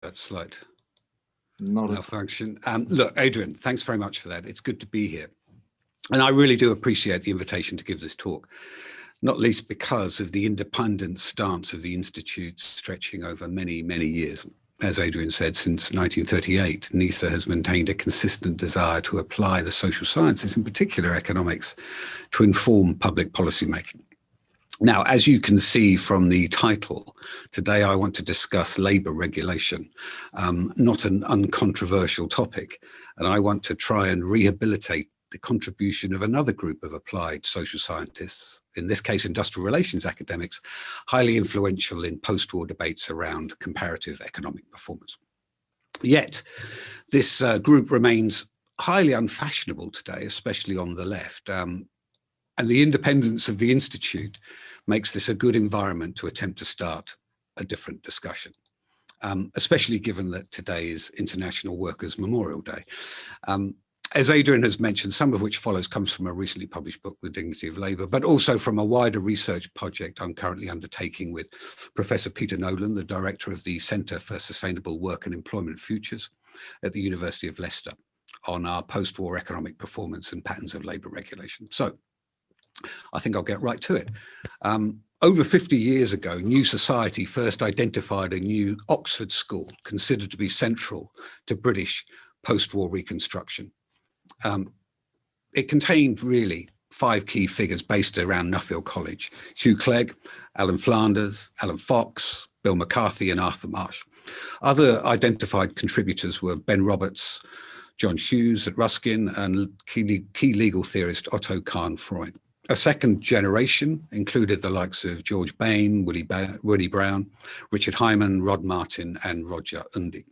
that slight Not malfunction. Look, Adrian, thanks very much for that. It's good to be here. And I really do appreciate the invitation to give this talk, not least because of the independent stance of the Institute stretching over many, many years. As Adrian said, since 1938, NIESR has maintained a consistent desire to apply the social sciences, in particular economics, to inform public policy making. Now, as you can see from the title, today I want to discuss labour regulation, not an uncontroversial topic, and I want to try and rehabilitate the contribution of another group of applied social scientists, in this case industrial relations academics, highly influential in post-war debates around comparative economic performance. Yet, this group remains highly unfashionable today, especially on the left. And the independence of the Institute makes this a good environment to attempt to start a different discussion, especially given that today is International Workers' Memorial Day. As Adrian has mentioned, some of which follows comes from a recently published book, The Dignity of Labour, but also from a wider research project I'm currently undertaking with Professor Peter Nolan, the director of the Centre for Sustainable Work and Employment Futures at the University of Leicester, on our post-war economic performance and patterns of labour regulation. So I think I'll get right to it. Over 50 years ago, New Society first identified a new Oxford school considered to be central to British post-war reconstruction. It contained really 5 key figures based around Nuffield College: Hugh Clegg, Alan Flanders, Alan Fox, Bill McCarthy and Arthur Marsh. Other identified contributors were Ben Roberts, John Hughes at Ruskin, and key legal theorist Otto Kahn-Freund. A second generation included the likes of George Bain, Willie Brown, Richard Hyman, Rod Martin, and Roger Undy.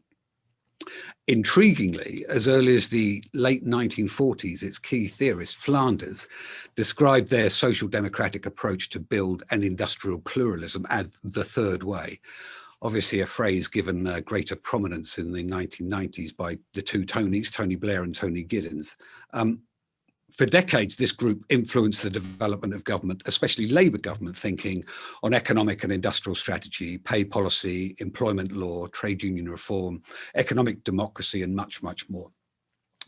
Intriguingly, as early as the late 1940s, its key theorist, Flanders, described their social democratic approach to build an industrial pluralism as the third way. Obviously a phrase given greater prominence in the 1990s by the two Tonys, Tony Blair and Tony Giddens. For decades, this group influenced the development of government, especially Labour government thinking on economic and industrial strategy, pay policy, employment law, trade union reform, economic democracy, and much, much more.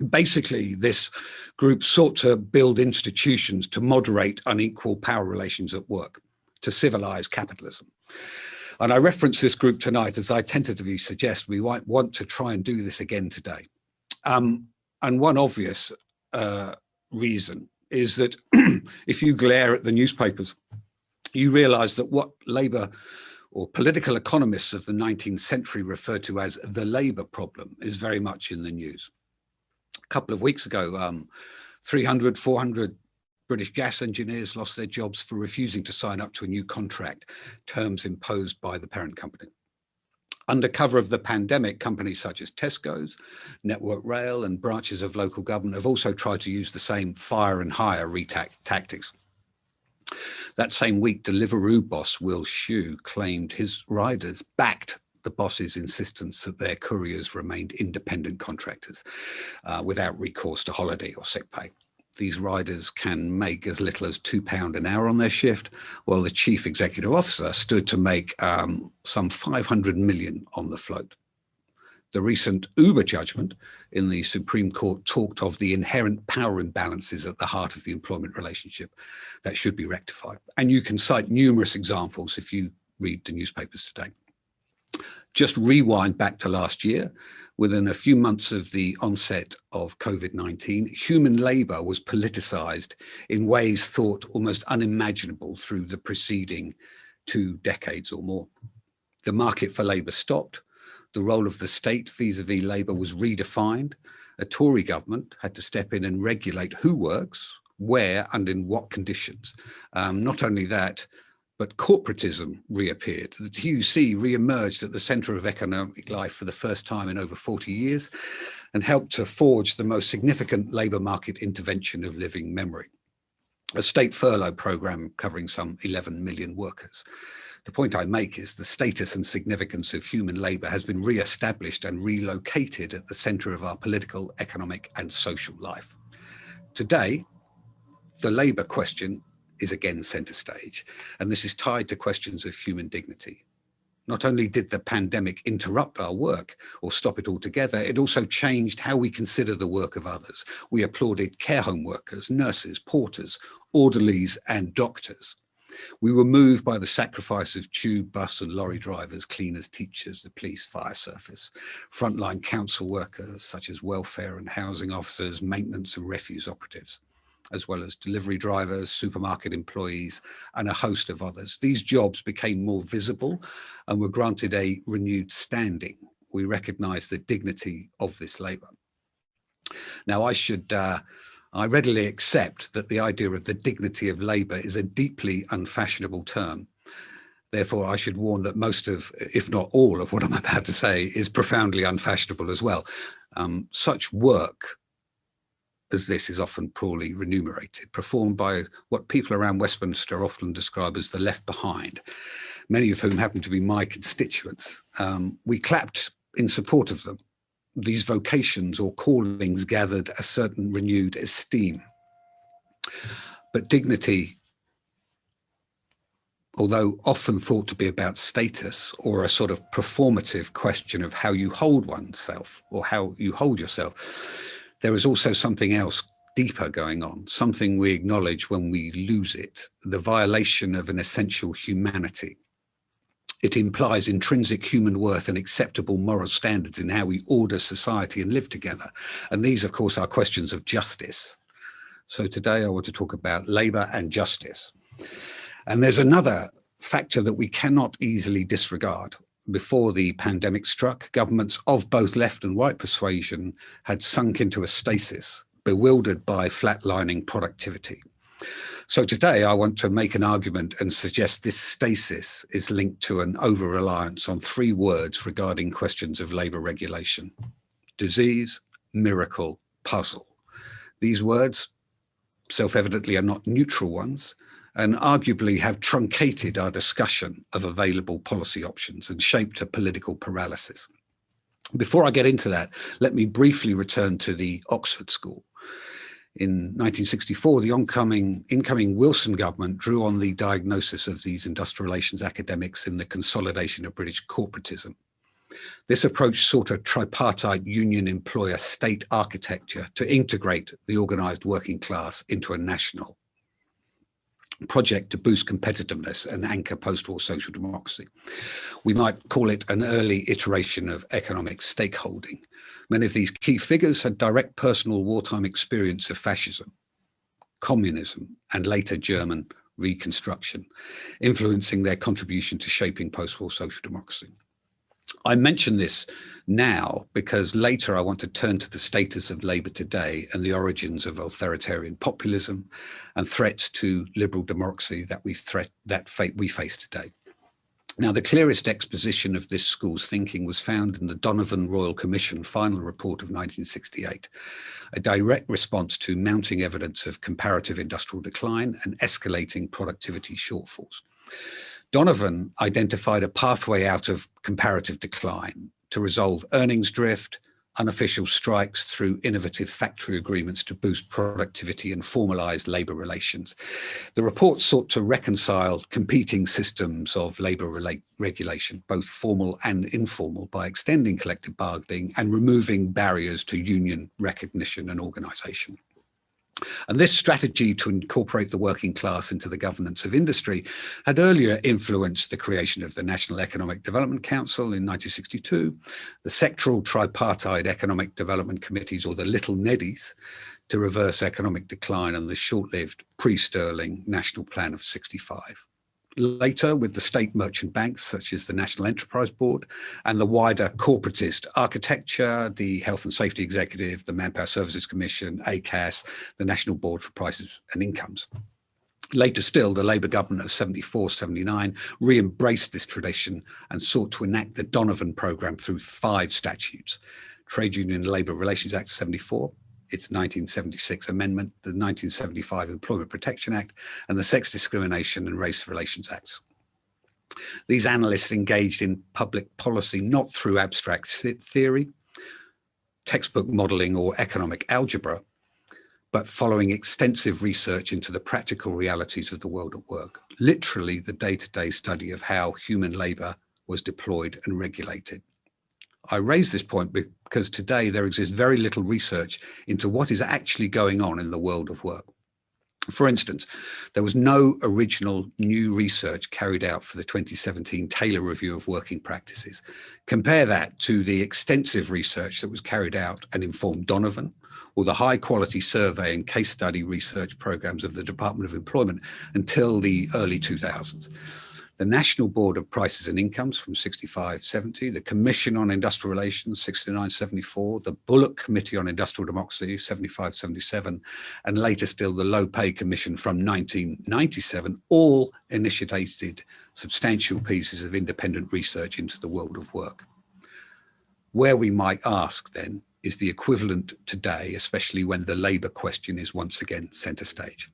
Basically, this group sought to build institutions to moderate unequal power relations at work, to civilise capitalism. And I reference this group tonight as I tentatively suggest we might want to try and do this again today. And one obvious reason is that if you glare at the newspapers, you realize that what Labour or political economists of the 19th century referred to as the Labour problem is very much in the news. A couple of weeks ago, 300, 400 British gas engineers lost their jobs for refusing to sign up to a new contract, terms imposed by the parent company. Under cover of the pandemic, companies such as Tesco's, Network Rail and branches of local government have also tried to use the same fire and hire tactics. That same week, Deliveroo boss Will Shue claimed his riders backed the boss's insistence that their couriers remained independent contractors without recourse to holiday or sick pay. These riders can make as little as £2 an hour on their shift, while the chief executive officer stood to make some 500 million on the float. The recent Uber judgment in the Supreme Court talked of the inherent power imbalances at the heart of the employment relationship that should be rectified. And you can cite numerous examples if you read the newspapers today. Just rewind back to last year. Within a few months of the onset of COVID-19, human labour was politicised in ways thought almost unimaginable through the preceding 2 decades or more. The market for labour stopped. The role of the state vis-à-vis labour was redefined. A Tory government had to step in and regulate who works, where and in what conditions. Not only that, but corporatism reappeared. The TUC re-emerged at the centre of economic life for the first time in over 40 years and helped to forge the most significant labour market intervention of living memory, a state furlough programme covering some 11 million workers. The point I make is the status and significance of human labour has been re-established and relocated at the centre of our political, economic and social life. Today, the labour question is again centre stage, and this is tied to questions of human dignity. Not only did the pandemic interrupt our work or stop it altogether, it also changed how we consider the work of others. We applauded care home workers, nurses, porters, orderlies, and doctors. We were moved by the sacrifice of tube, bus, and lorry drivers, cleaners, teachers, the police, fire service, frontline council workers such as welfare and housing officers, maintenance and refuse operatives, as well as delivery drivers, supermarket employees, and a host of others. These jobs became more visible and were granted a renewed standing. We recognize the dignity of this labour. Now, I readily accept that the idea of the dignity of labour is a deeply unfashionable term. Therefore, I should warn that most of, if not all of what I'm about to say is profoundly unfashionable as well. Such work as this is often poorly remunerated, performed by what people around Westminster often describe as the left behind, many of whom happen to be my constituents. We clapped in support of them. These vocations or callings gathered a certain renewed esteem. But dignity, although often thought to be about status or a sort of performative question of how you hold oneself or how you hold yourself, there is also something else deeper going on, something we acknowledge when we lose it, the violation of an essential humanity. It implies intrinsic human worth and acceptable moral standards in how we order society and live together. And these, of course, are questions of justice. So today I want to talk about labour and justice. And there's another factor that we cannot easily disregard. Before the pandemic struck, governments of both left and right persuasion had sunk into a stasis, bewildered by flatlining productivity. So today I want to make an argument and suggest this stasis is linked to an over-reliance on three words regarding questions of labour regulation: disease, miracle, puzzle. These words, self-evidently, are not neutral ones, and arguably have truncated our discussion of available policy options and shaped a political paralysis. Before I get into that, let me briefly return to the Oxford School. In 1964, the incoming Wilson government drew on the diagnosis of these industrial relations academics in the consolidation of British corporatism. This approach sought a tripartite union-employer-state architecture to integrate the organised working class into a national project to boost competitiveness and anchor post-war social democracy. We might call it an early iteration of economic stakeholding. Many of these key figures had direct personal wartime experience of fascism, communism, and later German reconstruction, influencing their contribution to shaping post-war social democracy. I mention this now because later I want to turn to the status of labour today and the origins of authoritarian populism and threats to liberal democracy that we face today. Now, the clearest exposition of this school's thinking was found in the Donovan Royal Commission final report of 1968, a direct response to mounting evidence of comparative industrial decline and escalating productivity shortfalls. Donovan identified a pathway out of comparative decline to resolve earnings drift, unofficial strikes through innovative factory agreements to boost productivity and formalise labour relations. The report sought to reconcile competing systems of labour regulation, both formal and informal, by extending collective bargaining and removing barriers to union recognition and organisation. And this strategy to incorporate the working class into the governance of industry had earlier influenced the creation of the National Economic Development Council in 1962, the sectoral tripartite economic development committees, or the little neddies, to reverse economic decline, and the short-lived pre-Sterling National Plan of 65. Later, with the state merchant banks, such as the National Enterprise Board, and the wider corporatist architecture, the Health and Safety Executive, the Manpower Services Commission, ACAS, the National Board for Prices and Incomes. Later still, the Labour government of 74-79 re-embraced this tradition and sought to enact the Donovan programme through 5 statutes: Trade Union and Labour Relations Act of 74, its 1976 amendment, the 1975 Employment Protection Act, and the Sex Discrimination and Race Relations Acts. These analysts engaged in public policy not through abstract theory, textbook modelling, or economic algebra, but following extensive research into the practical realities of the world at work, literally the day-to-day study of how human labour was deployed and regulated. I raise this point because today there exists very little research into what is actually going on in the world of work. For instance, there was no original new research carried out for the 2017 Taylor Review of Working Practices. Compare that to the extensive research that was carried out and informed Donovan, or the high quality survey and case study research programs of the Department of Employment until the early 2000s. The National Board of Prices and Incomes from 65-70, the Commission on Industrial Relations 69-74, the Bullock Committee on Industrial Democracy 75-77, and later still the Low Pay Commission from 1997, all initiated substantial pieces of independent research into the world of work. Where we might ask then is the equivalent today, especially when the labour question is once again centre stage.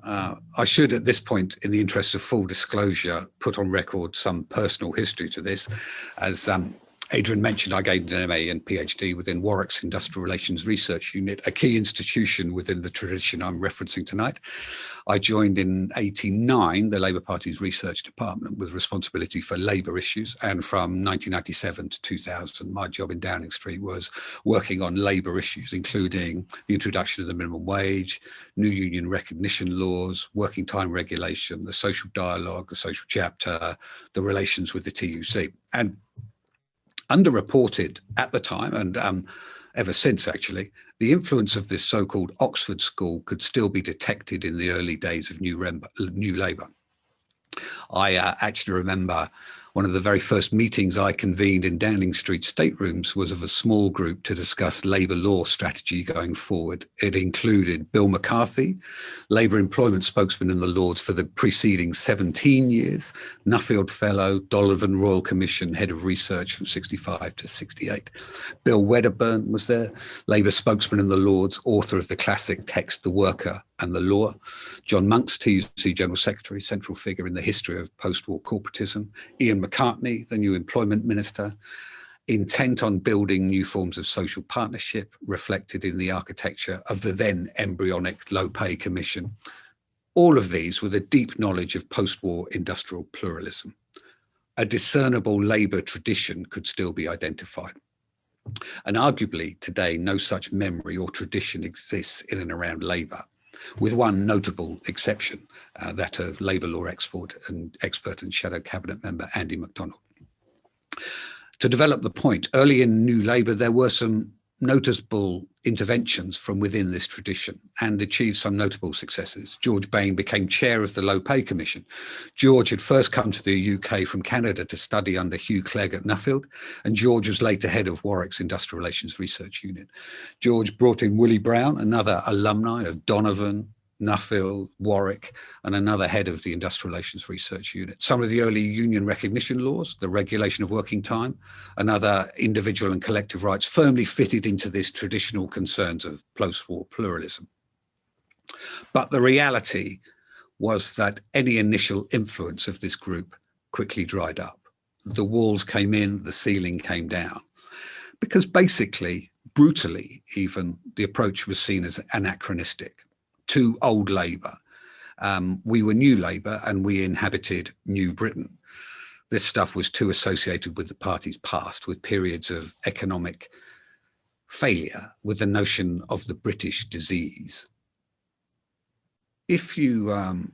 I should at this point, in the interest of full disclosure, put on record some personal history to this. As Adrian mentioned, I gained an MA and PhD within Warwick's Industrial Relations Research Unit, a key institution within the tradition I'm referencing tonight. I joined in '89 the Labour Party's research department with responsibility for labour issues, and from 1997 to 2000, my job in Downing Street was working on labour issues, including the introduction of the minimum wage, new union recognition laws, working time regulation, the social dialogue, the social chapter, the relations with the TUC. And underreported at the time, and ever since actually, the influence of this so-called Oxford School could still be detected in the early days of New Labour. I actually remember one of the very first meetings I convened in Downing Street staterooms was of a small group to discuss labour law strategy going forward. It included Bill McCarthy, Labour employment spokesman in the Lords for the preceding 17 years, Nuffield Fellow, Donovan Royal Commission, head of research from 65 to 68. Bill Wedderburn was there, Labour spokesman in the Lords, author of the classic text, The Worker and the Law. John Monks, TUC General Secretary, central figure in the history of post-war corporatism. Ian McCartney, the new employment minister, intent on building new forms of social partnership reflected in the architecture of the then embryonic Low Pay Commission. All of these with a deep knowledge of post-war industrial pluralism. A discernible labour tradition could still be identified. And arguably today, no such memory or tradition exists in and around labour, with one notable exception, that of labour law expert and shadow cabinet member Andy MacDonald. To develop the point, early in New Labour, there were some noticeable interventions from within this tradition and achieved some notable successes. George Bain became chair of the Low Pay Commission. George had first come to the UK from Canada to study under Hugh Clegg at Nuffield, and George was later head of Warwick's Industrial Relations Research Unit. George brought in Willie Brown, another alumni of Donovan, Nuffield, Warwick, and another head of the Industrial Relations Research Unit. Some of the early union recognition laws, the regulation of working time, and other individual and collective rights firmly fitted into this traditional concerns of post-war pluralism. But the reality was that any initial influence of this group quickly dried up. The walls came in, the ceiling came down, because basically, brutally even, the approach was seen as anachronistic. To old Labour. We were New Labour and we inhabited New Britain. This stuff was too associated with the party's past, with periods of economic failure, with the notion of the British disease. If you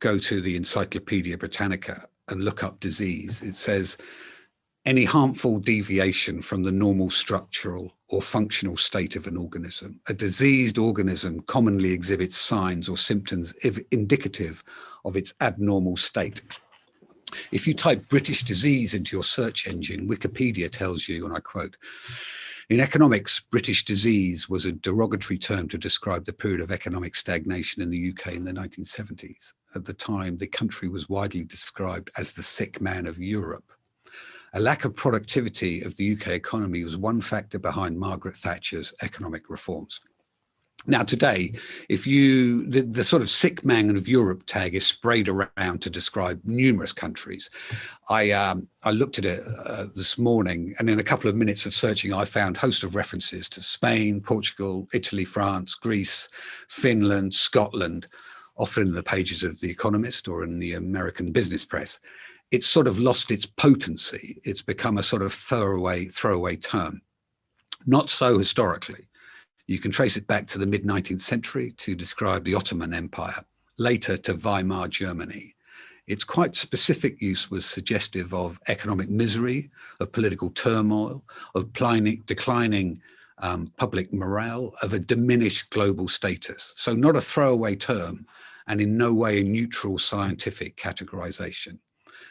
go to the Encyclopedia Britannica and look up disease, it says any harmful deviation from the normal structural or functional state of an organism. A diseased organism commonly exhibits signs or symptoms indicative of its abnormal state. If you type British disease into your search engine, Wikipedia tells you, and I quote, in economics, British disease was a derogatory term to describe the period of economic stagnation in the UK in the 1970s. At the time, the country was widely described as the sick man of Europe. A lack of productivity of the UK economy was one factor behind Margaret Thatcher's economic reforms. Now today, if the sort of sick man of Europe tag is sprayed around to describe numerous countries. I looked at it this morning, and in a couple of minutes of searching, I found a host of references to Spain, Portugal, Italy, France, Greece, Finland, Scotland, often in the pages of The Economist or in the American business press, it's sort of lost its potency. It's become a sort of throwaway term. Not so historically. You can trace it back to the mid-19th century to describe the Ottoman Empire, later to Weimar Germany. Its quite specific use was suggestive of economic misery, of political turmoil, of declining public morale, of a diminished global status. So not a throwaway term, and in no way a neutral scientific categorization.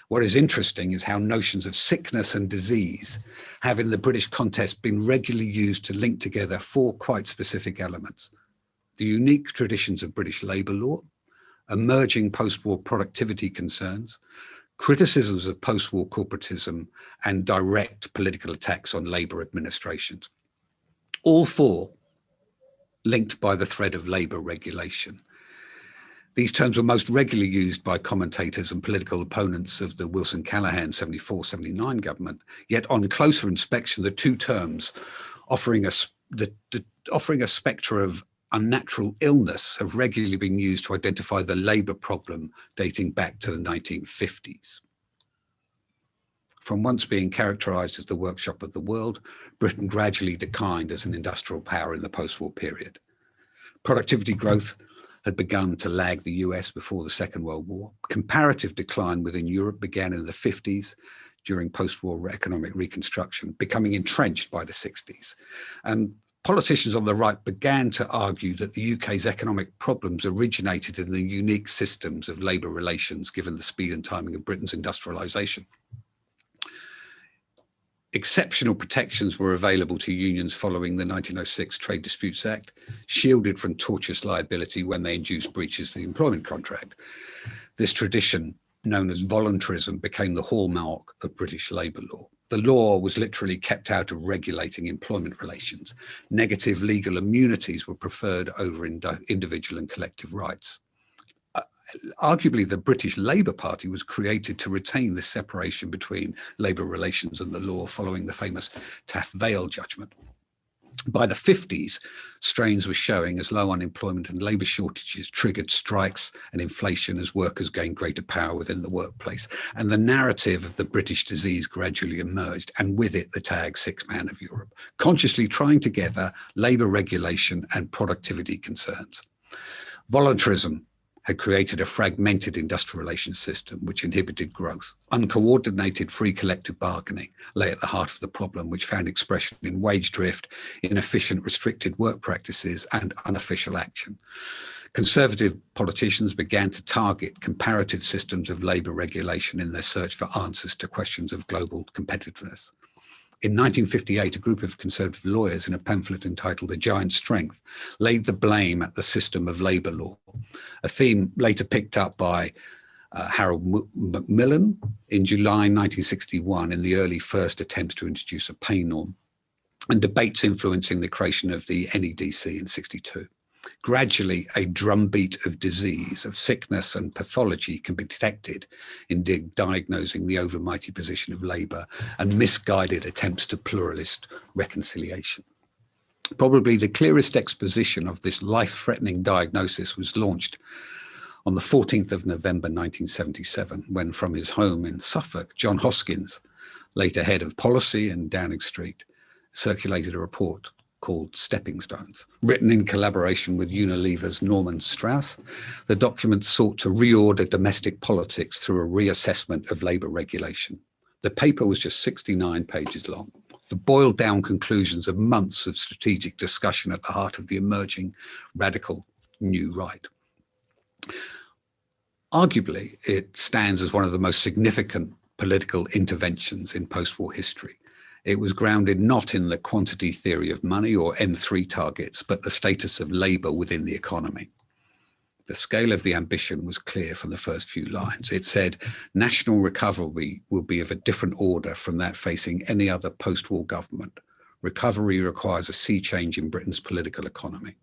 What is interesting is how notions of sickness and disease have in the British context been regularly used to link together four quite specific elements: the unique traditions of British labour law, emerging post-war productivity concerns, criticisms of post-war corporatism, and direct political attacks on labour administrations. All four linked by the thread of labour regulation. These terms were most regularly used by commentators and political opponents of the Wilson-Callaghan 74-79 government, yet on closer inspection, the two terms offering a spectre of unnatural illness have regularly been used to identify the labour problem dating back to the 1950s. From once being characterised as the workshop of the world, Britain gradually declined as an industrial power in the post-war period. Productivity growth had begun to lag the US before the Second World War. Comparative decline within Europe began in the 50s during post-war economic reconstruction, becoming entrenched by the 60s. And politicians on the right began to argue that the UK's economic problems originated in the unique systems of labour relations, given the speed and timing of Britain's industrialisation. Exceptional protections were available to unions following the 1906 Trade Disputes Act, shielded from tortious liability when they induced breaches of the employment contract. This tradition, known as voluntarism, became the hallmark of British labour law. The law was literally kept out of regulating employment relations. Negative legal immunities were preferred over individual and collective rights. Arguably, the British Labour Party was created to retain this separation between labour relations and the law following the famous Taff Vale judgment. By the 50s, strains were showing as low unemployment and labour shortages triggered strikes and inflation as workers gained greater power within the workplace. And the narrative of the British disease gradually emerged, and with it the tag "Sick Man of Europe," consciously trying together labour regulation and productivity concerns. Voluntarism had created a fragmented industrial relations system which inhibited growth. Uncoordinated free collective bargaining lay at the heart of the problem, which found expression in wage drift, inefficient restricted work practices, and unofficial action. Conservative politicians began to target comparative systems of labour regulation in their search for answers to questions of global competitiveness. In 1958, a group of conservative lawyers in a pamphlet entitled "A Giant's Strength" laid the blame at the system of labour law, a theme later picked up by Harold Macmillan in July 1961 in the early first attempts to introduce a pay norm, and debates influencing the creation of the NEDC in '62. Gradually, a drumbeat of disease, of sickness and pathology can be detected in diagnosing the overmighty position of labour and misguided attempts to pluralist reconciliation. Probably the clearest exposition of this life-threatening diagnosis was launched on the 14th of November 1977, when from his home in Suffolk, John Hoskins, later head of policy in Downing Street, circulated a report called Stepping Stones. Written in collaboration with Unilever's Norman Strauss, the document sought to reorder domestic politics through a reassessment of labour regulation. The paper was just 69 pages long. The boiled down conclusions of months of strategic discussion at the heart of the emerging radical new right. Arguably, it stands as one of the most significant political interventions in post-war history. It was grounded not in the quantity theory of money or M3 targets, but the status of labour within the economy. The scale of the ambition was clear from the first few lines. It said, national recovery will be of a different order from that facing any other post-war government. Recovery requires a sea change in Britain's political economy.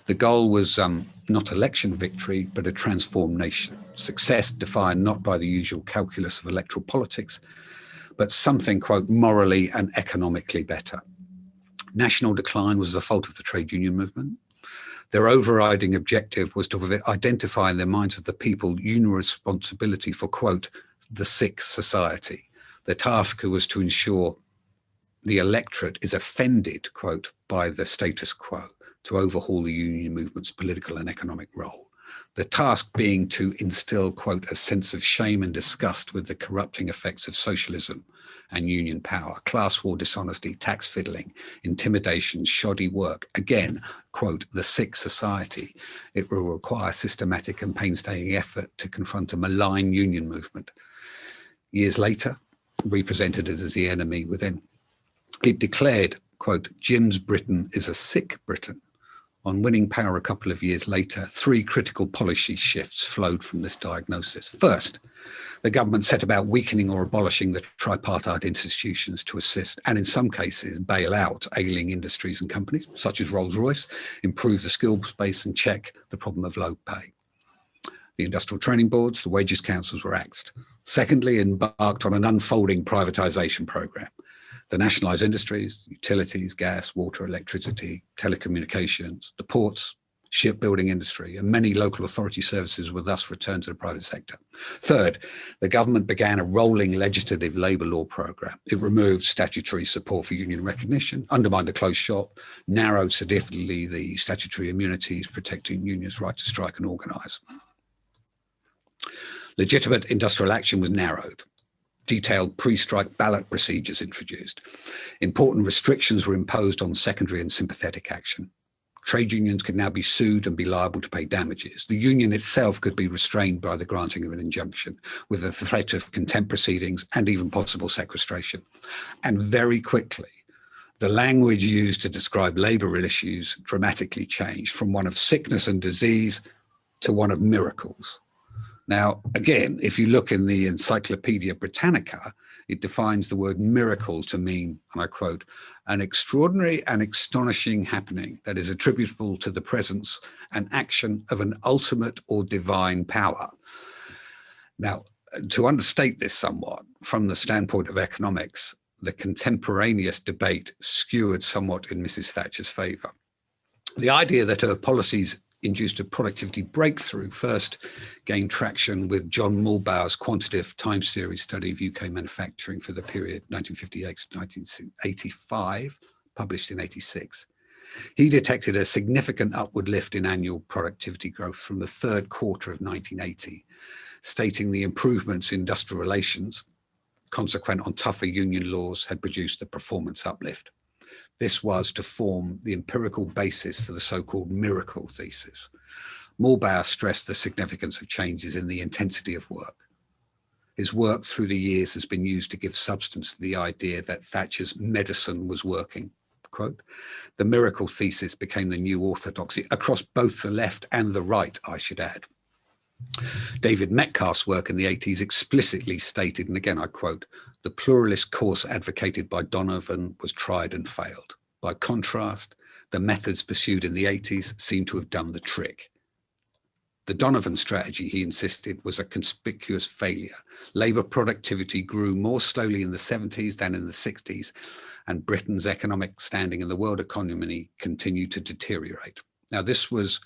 The goal was not election victory, but a transformed nation. Success defined not by the usual calculus of electoral politics, but something, quote, morally and economically better. National decline was the fault of the trade union movement. Their overriding objective was to identify in their minds of the people union responsibility for, quote, the sick society. The task was to ensure the electorate is offended, quote, by the status quo, to overhaul the union movement's political and economic role. The task being to instill, quote, a sense of shame and disgust with the corrupting effects of socialism and union power, class war, dishonesty, tax fiddling, intimidation, shoddy work. Again, quote, the sick society. It will require systematic and painstaking effort to confront a malign union movement. Years later, we presented it as the enemy within. It declared, quote, Jim's Britain is a sick Britain. On winning power a couple of years later, 3 critical policy shifts flowed from this diagnosis. First, the government set about weakening or abolishing the tripartite institutions to assist, and in some cases, bail out ailing industries and companies, such as Rolls-Royce, improve the skills base and check the problem of low pay. The industrial training boards, the wages councils were axed. Secondly, embarked on an unfolding privatisation programme. The nationalised industries, utilities, gas, water, electricity, telecommunications, the ports, shipbuilding industry, and many local authority services were thus returned to the private sector. Third, the government began a rolling legislative labour law programme. It removed statutory support for union recognition, undermined the closed shop, narrowed significantly the statutory immunities protecting unions' right to strike and organise. Legitimate industrial action was narrowed. Detailed pre-strike ballot procedures introduced. Important restrictions were imposed on secondary and sympathetic action. Trade unions could now be sued and be liable to pay damages. The union itself could be restrained by the granting of an injunction with the threat of contempt proceedings and even possible sequestration. And very quickly, the language used to describe labour issues dramatically changed from one of sickness and disease to one of miracles. Now, again, if you look in the Encyclopedia Britannica, it defines the word miracle to mean, and I quote, an extraordinary and astonishing happening that is attributable to the presence and action of an ultimate or divine power. Now, to understate this somewhat, from the standpoint of economics, the contemporaneous debate skewered somewhat in Mrs. Thatcher's favour. The idea that her policies induced a productivity breakthrough first gained traction with John Muhlbauer's quantitative time series study of UK manufacturing for the period 1958 to 1985, published in 86. He detected a significant upward lift in annual productivity growth from the third quarter of 1980, stating the improvements in industrial relations consequent on tougher union laws had produced the performance uplift. This was to form the empirical basis for the so-called miracle thesis. Muhlbauer stressed the significance of changes in the intensity of work. His work through the years has been used to give substance to the idea that Thatcher's medicine was working. Quote, the miracle thesis became the new orthodoxy across both the left and the right, I should add. David Metcalfe's work in the 80s explicitly stated, and again I quote, the pluralist course advocated by Donovan was tried and failed. By contrast, the methods pursued in the 80s seem to have done the trick. The Donovan strategy, he insisted, was a conspicuous failure. Labour productivity grew more slowly in the 70s than in the 60s, and Britain's economic standing in the world economy continued to deteriorate. Now, this was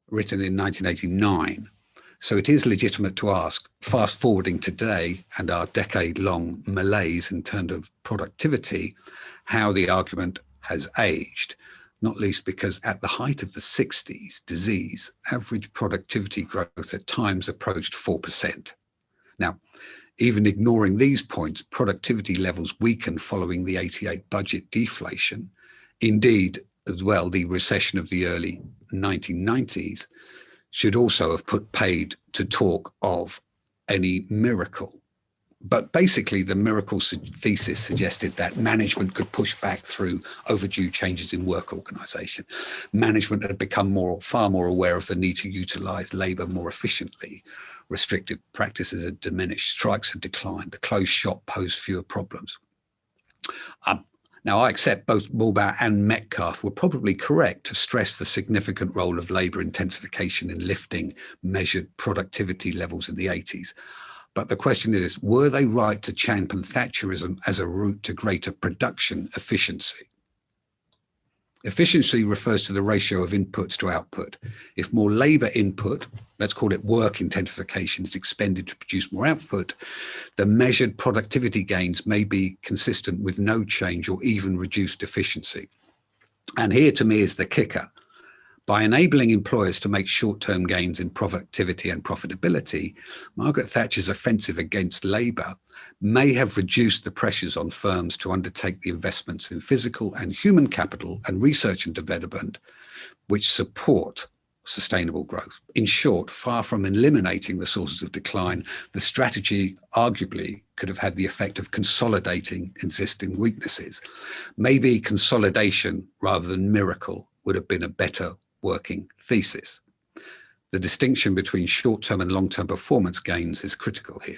written in 1989. So it is legitimate to ask, fast forwarding today and our decade-long malaise in terms of productivity, how the argument has aged, not least because at the height of the 60s disease, average productivity growth at times approached 4%. Now, even ignoring these points, productivity levels weakened following the 88 budget deflation. Indeed, as well, the recession of the early 1990s should also have put paid to talk of any miracle. But basically, the miracle thesis suggested that management could push back through overdue changes in work organisation. Management had become far more aware of the need to utilise labour more efficiently. Restrictive practices had diminished, strikes had declined, the closed shop posed fewer problems. Now, I accept both Muhlbauer and Metcalfe were probably correct to stress the significant role of labour intensification in lifting measured productivity levels in the 80s. But the question is, were they right to champion Thatcherism as a route to greater production efficiency? Efficiency refers to the ratio of inputs to output. If more labour input, let's call it work intensification, is expended to produce more output, the measured productivity gains may be consistent with no change or even reduced efficiency. And here to me is the kicker. By enabling employers to make short-term gains in productivity and profitability, Margaret Thatcher's offensive against labour may have reduced the pressures on firms to undertake the investments in physical and human capital and research and development which support sustainable growth. In short, far from eliminating the sources of decline, the strategy arguably could have had the effect of consolidating existing weaknesses. Maybe consolidation rather than miracle would have been a better working thesis. The distinction between short-term and long-term performance gains is critical here.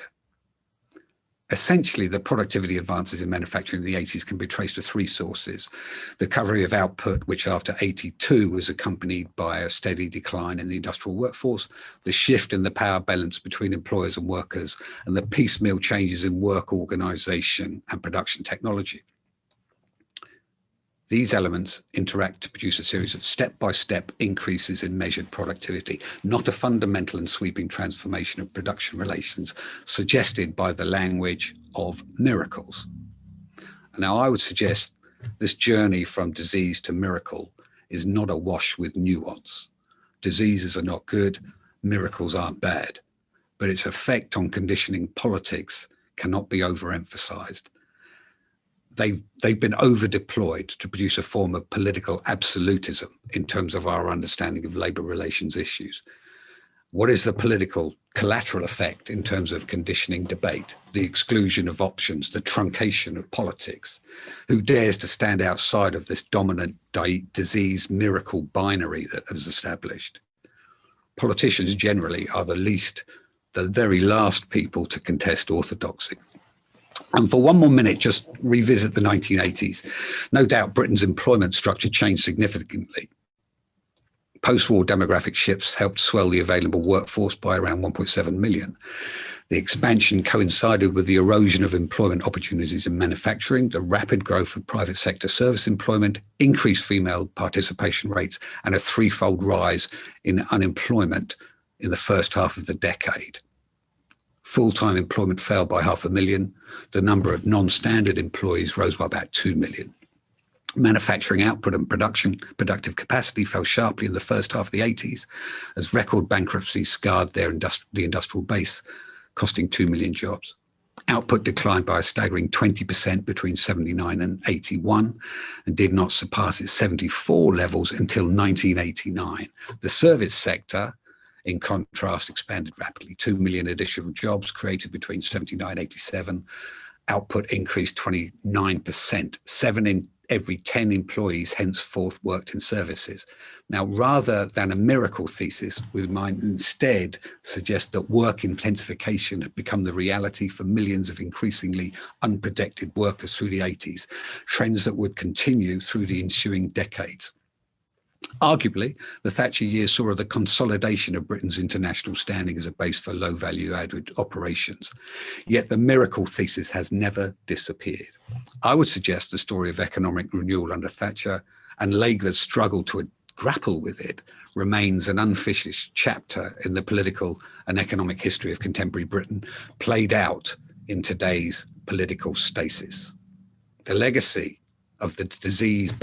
Essentially, the productivity advances in manufacturing in the 80s can be traced to three sources. The recovery of output, which after 82 was accompanied by a steady decline in the industrial workforce, the shift in the power balance between employers and workers, and the piecemeal changes in work organisation and production technology. These elements interact to produce a series of step-by-step increases in measured productivity, not a fundamental and sweeping transformation of production relations suggested by the language of miracles. Now, I would suggest this journey from disease to miracle is not awash with nuance. Diseases are not good, miracles aren't bad, but its effect on conditioning politics cannot be overemphasized. They've been over-deployed to produce a form of political absolutism in terms of our understanding of labour relations issues. What is the political collateral effect in terms of conditioning debate, the exclusion of options, the truncation of politics? Who dares to stand outside of this dominant disease miracle binary that was established? Politicians generally are the very last people to contest orthodoxy. And for one more minute, just revisit the 1980s. No doubt Britain's employment structure changed significantly. Post-war demographic shifts helped swell the available workforce by around 1.7 million. The expansion coincided with the erosion of employment opportunities in manufacturing, the rapid growth of private sector service employment, increased female participation rates, and a threefold rise in unemployment in the first half of the decade. Full-time employment fell by 500,000. The number of non-standard employees rose by about 2 million. Manufacturing output and productive capacity fell sharply in the first half of the 80s as record bankruptcies scarred the industrial base, costing 2 million jobs. Output declined by a staggering 20% between 79 and 81 and did not surpass its 74 levels until 1989. The service sector, in contrast, expanded rapidly. 2 million additional jobs created between 79 and 87. Output increased 29%. 7 in every 10 employees henceforth worked in services. Now, rather than a miracle thesis, we might instead suggest that work intensification had become the reality for millions of increasingly unprotected workers through the 80s, trends that would continue through the ensuing decades. Arguably, the Thatcher years saw the consolidation of Britain's international standing as a base for low-value added operations. Yet the miracle thesis has never disappeared. I would suggest the story of economic renewal under Thatcher and Labour's struggle to grapple with it remains an unfinished chapter in the political and economic history of contemporary Britain, played out in today's political stasis. The legacy of the disease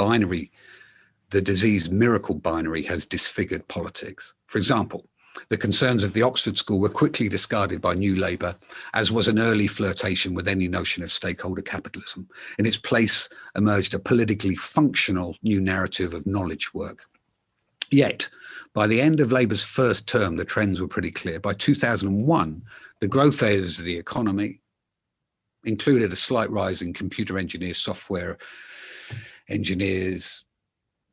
miracle binary has disfigured politics. For example, the concerns of the Oxford School were quickly discarded by New Labour, as was an early flirtation with any notion of stakeholder capitalism. In its place emerged a politically functional new narrative of knowledge work. Yet, by the end of Labour's first term, the trends were pretty clear. By 2001, the growth areas of the economy included a slight rise in computer engineers, software engineers,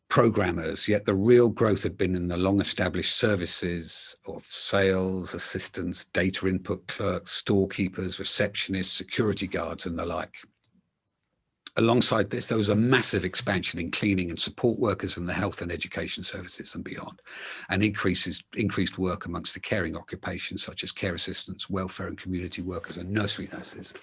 programmers, yet the real growth had been in the long-established services of sales, assistants, data input clerks, storekeepers, receptionists, security guards, and the like. Alongside this, there was a massive expansion in cleaning and support workers in the health and education services and beyond, and increased work amongst the caring occupations such as care assistants, welfare and community workers, and nursery nurses.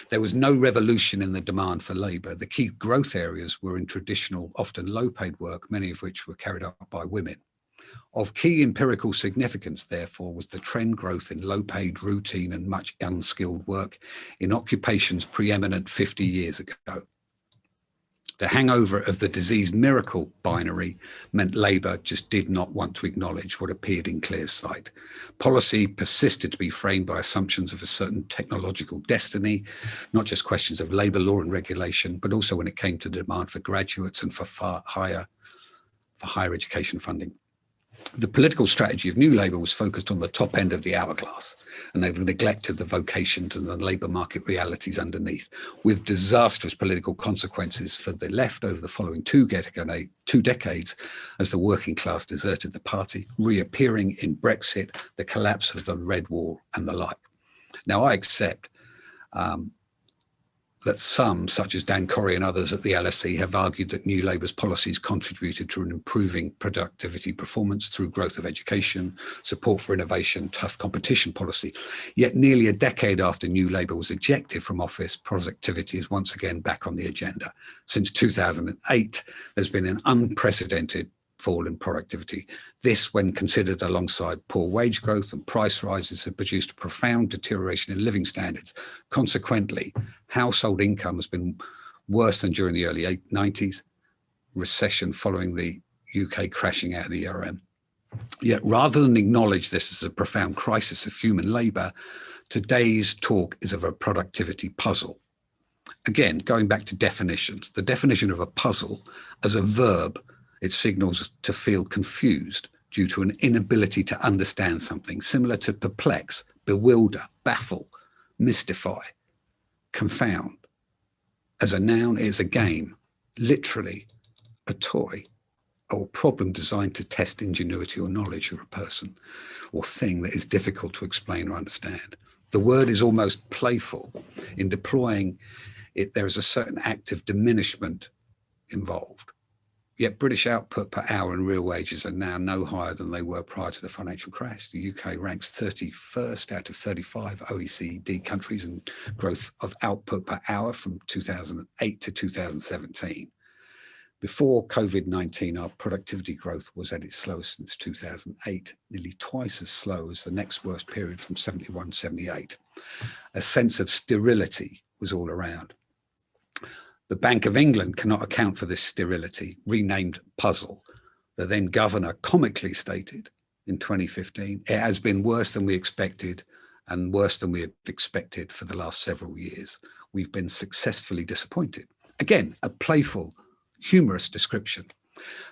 There was no revolution in the demand for labour. The key growth areas were in traditional, often low-paid work, many of which were carried out by women. Of key empirical significance, therefore, was the trend growth in low-paid, routine and much unskilled work in occupations preeminent 50 years ago. The hangover of the disease miracle binary meant Labour just did not want to acknowledge what appeared in clear sight. Policy persisted to be framed by assumptions of a certain technological destiny, not just questions of labour law and regulation, but also when it came to the demand for graduates and for higher education funding. The political strategy of New Labour was focused on the top end of the hourglass, and they neglected the vocations and the labour market realities underneath, with disastrous political consequences for the left over the following two decades as the working class deserted the party, reappearing in Brexit, the collapse of the Red Wall and the like. Now, I accept that some, such as Dan Corrie and others at the LSE, have argued that New Labour's policies contributed to an improving productivity performance through growth of education, support for innovation, tough competition policy. Yet nearly a decade after New Labour was ejected from office, productivity is once again back on the agenda. Since 2008, there's been an unprecedented fall in productivity. This, when considered alongside poor wage growth and price rises, have produced a profound deterioration in living standards. Consequently, household income has been worse than during the early 90s, recession following the UK crashing out of the ERM. Yet rather than acknowledge this as a profound crisis of human labour, today's talk is of a productivity puzzle. Again, going back to definitions, the definition of a puzzle as a verb, it signals to feel confused due to an inability to understand something, similar to perplex, bewilder, baffle, mystify, confound. As a noun, it is a game, literally a toy or problem designed to test ingenuity or knowledge of a person or thing that is difficult to explain or understand. The word is almost playful. In deploying it, there is a certain act of diminishment involved. Yet British output per hour and real wages are now no higher than they were prior to the financial crash. The UK ranks 31st out of 35 OECD countries in growth of output per hour from 2008 to 2017. Before COVID-19, our productivity growth was at its slowest since 2008, nearly twice as slow as the next worst period from 71 to 78. A sense of sterility was all around. The Bank of England cannot account for this sterility, renamed puzzle. The then governor comically stated in 2015, it has been worse than we expected and worse than we have expected for the last several years. We've been successfully disappointed. Again, a playful, humorous description.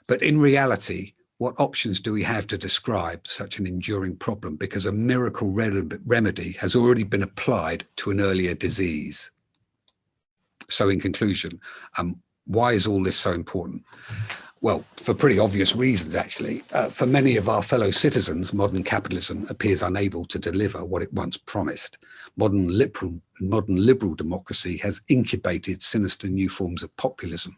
But in reality, what options do we have to describe such an enduring problem? Because a miracle remedy has already been applied to an earlier disease. So in conclusion, why is all this so important? Well, for pretty obvious reasons, actually. For many of our fellow citizens, modern capitalism appears unable to deliver what it once promised. Modern liberal democracy has incubated sinister new forms of populism.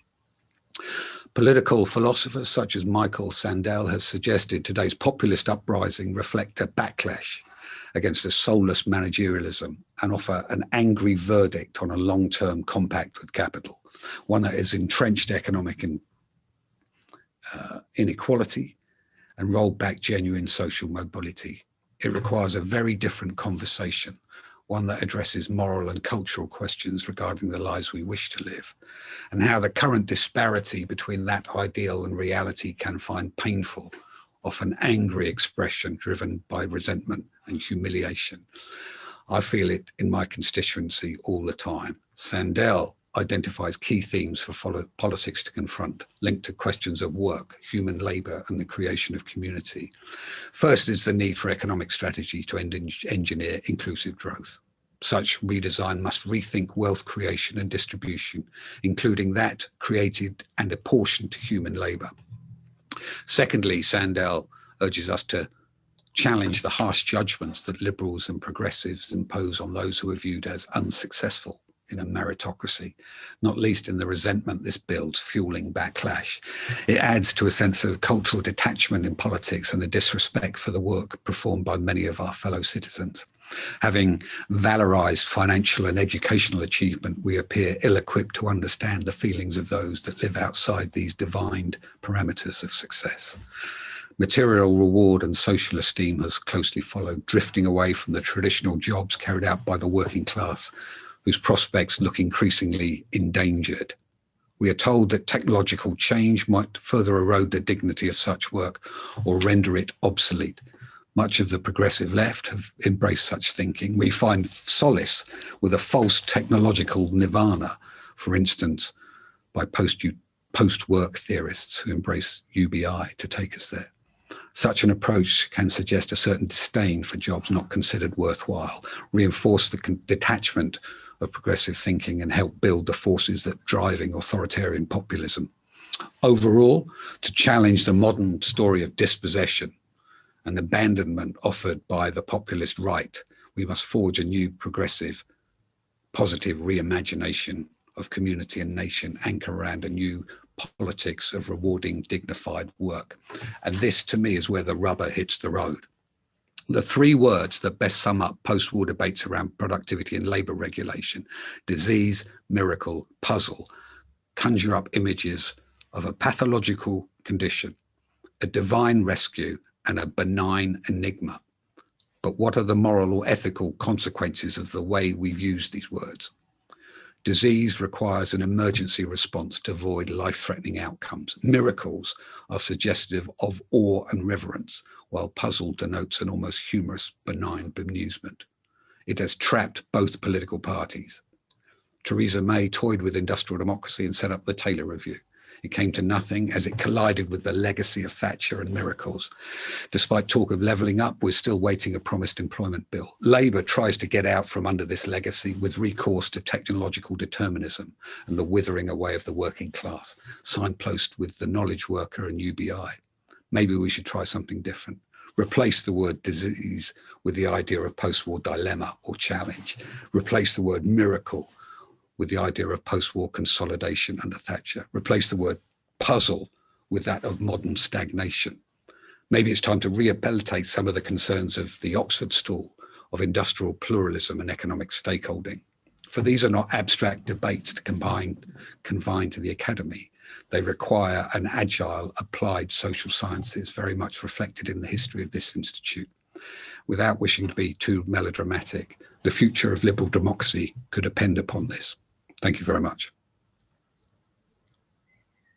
Political philosophers such as Michael Sandel has suggested today's populist uprising reflect a backlash against a soulless managerialism and offer an angry verdict on a long-term compact with capital, one that has entrenched economic inequality and rolled back genuine social mobility. It requires a very different conversation, one that addresses moral and cultural questions regarding the lives we wish to live, and how the current disparity between that ideal and reality can find painful, often angry expression driven by resentment and humiliation. I feel it in my constituency all the time. Sandel identifies key themes for politics to confront, linked to questions of work, human labour, and the creation of community. First is the need for economic strategy to engineer inclusive growth. Such redesign must rethink wealth creation and distribution, including that created and apportioned to human labour. Secondly, Sandel urges us to challenge the harsh judgments that liberals and progressives impose on those who are viewed as unsuccessful. in a meritocracy, not least in the resentment this builds, fueling backlash. It adds to a sense of cultural detachment in politics and a disrespect for the work performed by many of our fellow citizens. Having valorized financial and educational achievement, we appear ill-equipped to understand the feelings of those that live outside these divined parameters of success. Material reward and social esteem has closely followed, drifting away from the traditional jobs carried out by the working class, whose prospects look increasingly endangered. We are told that technological change might further erode the dignity of such work or render it obsolete. Much of the progressive left have embraced such thinking. We find solace with a false technological nirvana, for instance, by post-work theorists who embrace UBI to take us there. Such an approach can suggest a certain disdain for jobs not considered worthwhile, reinforce the detachment of progressive thinking, and help build the forces that driving authoritarian populism. Overall, to challenge the modern story of dispossession and abandonment offered by the populist right, we must forge a new progressive, positive reimagination of community and nation, anchor around a new politics of rewarding dignified work. And this, to me, is where the rubber hits the road. The three words that best sum up post-war debates around productivity and labour regulation, disease, miracle, puzzle, conjure up images of a pathological condition, a divine rescue, and a benign enigma. But what are the moral or ethical consequences of the way we've used these words? Disease requires an emergency response to avoid life-threatening outcomes. Miracles are suggestive of awe and reverence, while puzzle denotes an almost humorous, benign bemusement. It has trapped both political parties. Theresa May toyed with industrial democracy and set up the Taylor Review. It came to nothing as it collided with the legacy of Thatcher and miracles. Despite talk of levelling up, we're still waiting a promised employment bill. Labour tries to get out from under this legacy with recourse to technological determinism and the withering away of the working class, signposted with the knowledge worker and UBI. Maybe we should try something different. Replace the word disease with the idea of post-war dilemma or challenge. Replace the word miracle with the idea of post-war consolidation under Thatcher. Replace the word puzzle with that of modern stagnation. Maybe it's time to rehabilitate some of the concerns of the Oxford School of industrial pluralism and economic stakeholding. For these are not abstract debates confined to the academy. They require an agile, applied social sciences, very much reflected in the history of this institute. Without wishing to be too melodramatic, the future of liberal democracy could depend upon this. Thank you very much.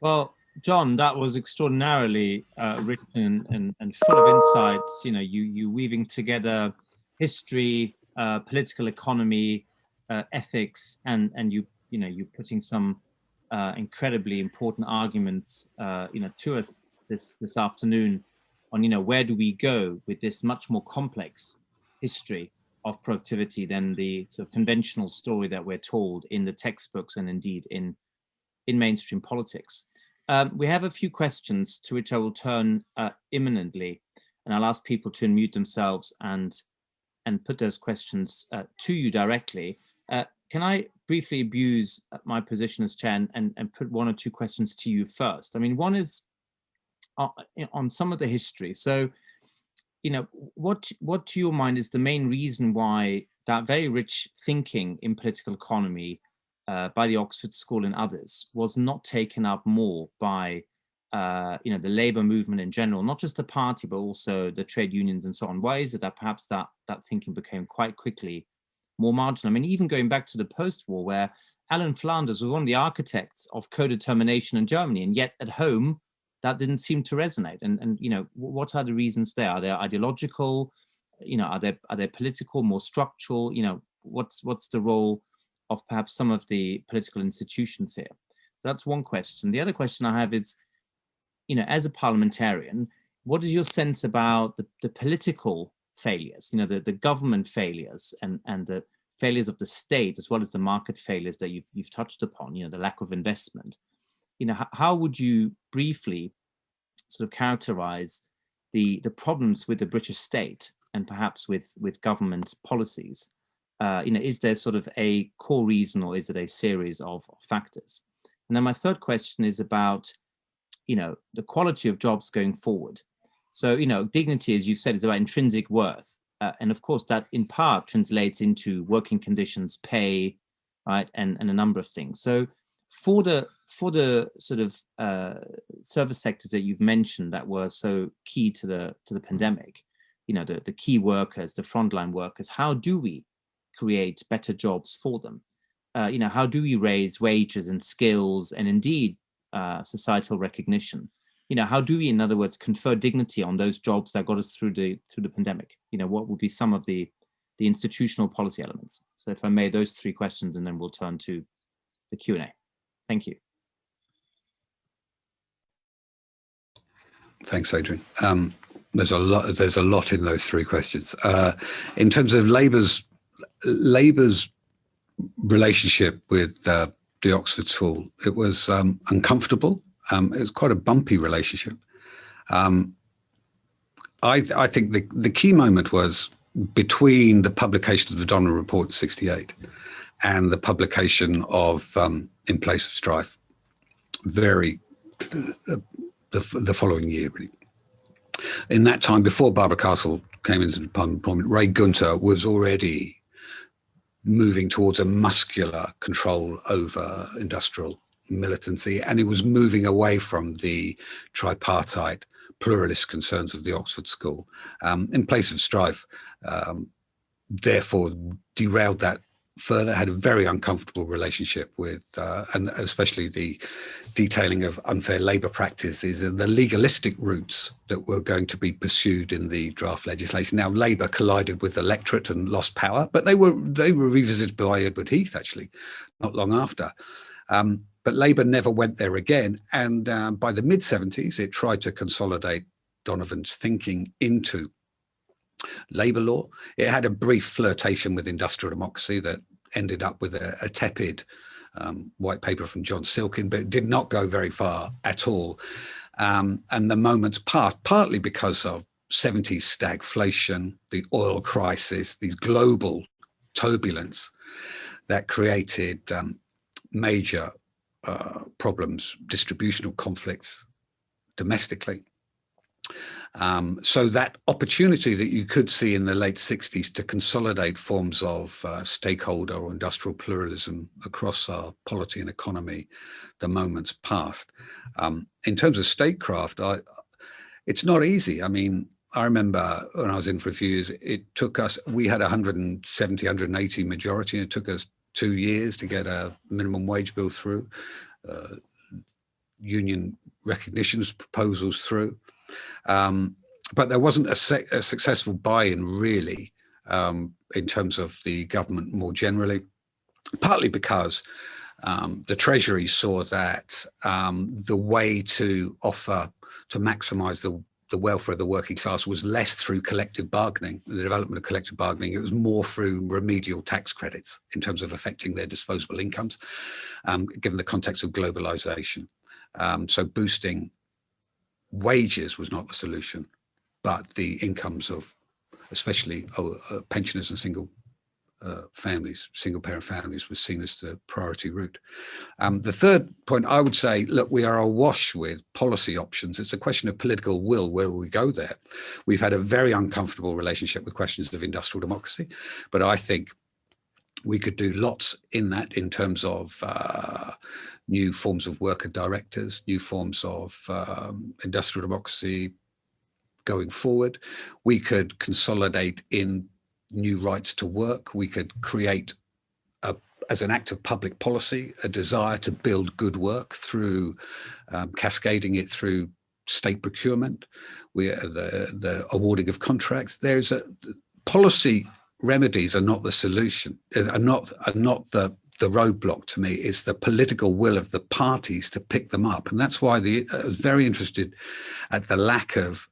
Well, Jon, that was extraordinarily rich and full of insights. You know, you weaving together history, political economy, ethics, and you putting some incredibly important arguments to us this afternoon on where do we go with this much more complex history of productivity than the sort of conventional story that we're told in the textbooks and indeed in mainstream politics. We have a few questions to which I will turn imminently, and I'll ask people to unmute themselves and put those questions to you directly. Can I briefly abuse my position as chair and put one or two questions to you first? I mean, one is on some of the history. So, what to your mind is the main reason why that very rich thinking in political economy by the Oxford School and others was not taken up more by the labor movement in general, not just the party, but also the trade unions and so on? Why is it that perhaps that thinking became quite quickly more marginal? I mean, even going back to the post-war, where Alan Flanders was one of the architects of co-determination in Germany, and yet at home, that didn't seem to resonate. And what are the reasons there? Are they ideological? Are they political, more structural? What's the role of perhaps some of the political institutions here? So that's one question. The other question I have is, as a parliamentarian, what is your sense about the political failures, the government failures and the failures of the state, as well as the market failures that you've touched upon, the lack of investment? How would you briefly sort of characterize the problems with the British state and perhaps with government policies is there sort of a core reason, or is it a series of factors? And then my third question is about, the quality of jobs going forward. So, dignity, as you've said, is about intrinsic worth. And of course, that in part translates into working conditions, pay, right, and a number of things. So for the sort of service sectors that you've mentioned that were so key to the pandemic, the key workers, the frontline workers, how do we create better jobs for them? How do we raise wages and skills and indeed societal recognition? How do we, in other words, confer dignity on those jobs that got us through the pandemic? What would be some of the institutional policy elements? So if I may, those three questions, and then we'll turn to the Q&A. Thank you. Thanks, Adrian. There's a lot in those three questions. In terms of Labour's relationship with the Oxford School, it was uncomfortable. It was quite a bumpy relationship. I think the key moment was between the publication of the Donner Report in '68 and the publication of In Place of Strife, the following year, really. In that time, before Barbara Castle came into the Parliament, Ray Gunter was already moving towards a muscular control over industrial militancy, and it was moving away from the tripartite pluralist concerns of the Oxford School. In Place of Strife, therefore, derailed that further, had a very uncomfortable relationship with, and especially the detailing of unfair labour practices and the legalistic routes that were going to be pursued in the draft legislation. Now, Labour collided with the electorate and lost power, but they were revisited by Edward Heath, actually, not long after. But Labour never went there again. And by the mid-'70s, it tried to consolidate Donovan's thinking into labour law. It had a brief flirtation with industrial democracy that ended up with a tepid white paper from John Silkin, but it did not go very far at all. And the moments passed, partly because of '70s stagflation, the oil crisis, these global turbulence that created major problems, distributional conflicts domestically. So that opportunity that you could see in the late '60s to consolidate forms of stakeholder or industrial pluralism across our polity and economy, the moments passed. In terms of statecraft, it's not easy. I mean, I remember when I was in for a few years, we had 170, 180 majority, and it took us 2 years to get a minimum wage bill through, union recognitions proposals through. But there wasn't a successful buy-in, really, in terms of the government more generally, partly because the Treasury saw that the way to maximise the welfare of the working class was less through collective bargaining, the development of collective bargaining. It was more through remedial tax credits in terms of affecting their disposable incomes, given the context of globalisation. So boosting wages was not the solution, but the incomes of especially pensioners and single parent families was seen as the priority route. The third point, I would say, look, we are awash with policy options. It's a question of political will. Where will we go there? We've had a very uncomfortable relationship with questions of industrial democracy, but I think we could do lots in that in terms of new forms of worker directors, new forms of industrial democracy going forward. We could consolidate in new rights to work. We could create, as an act of public policy, a desire to build good work through cascading it through state procurement, the awarding of contracts. Policy remedies are not the solution, are not the roadblock to me. It's the political will of the parties to pick them up. And that's why I was very interested at the lack of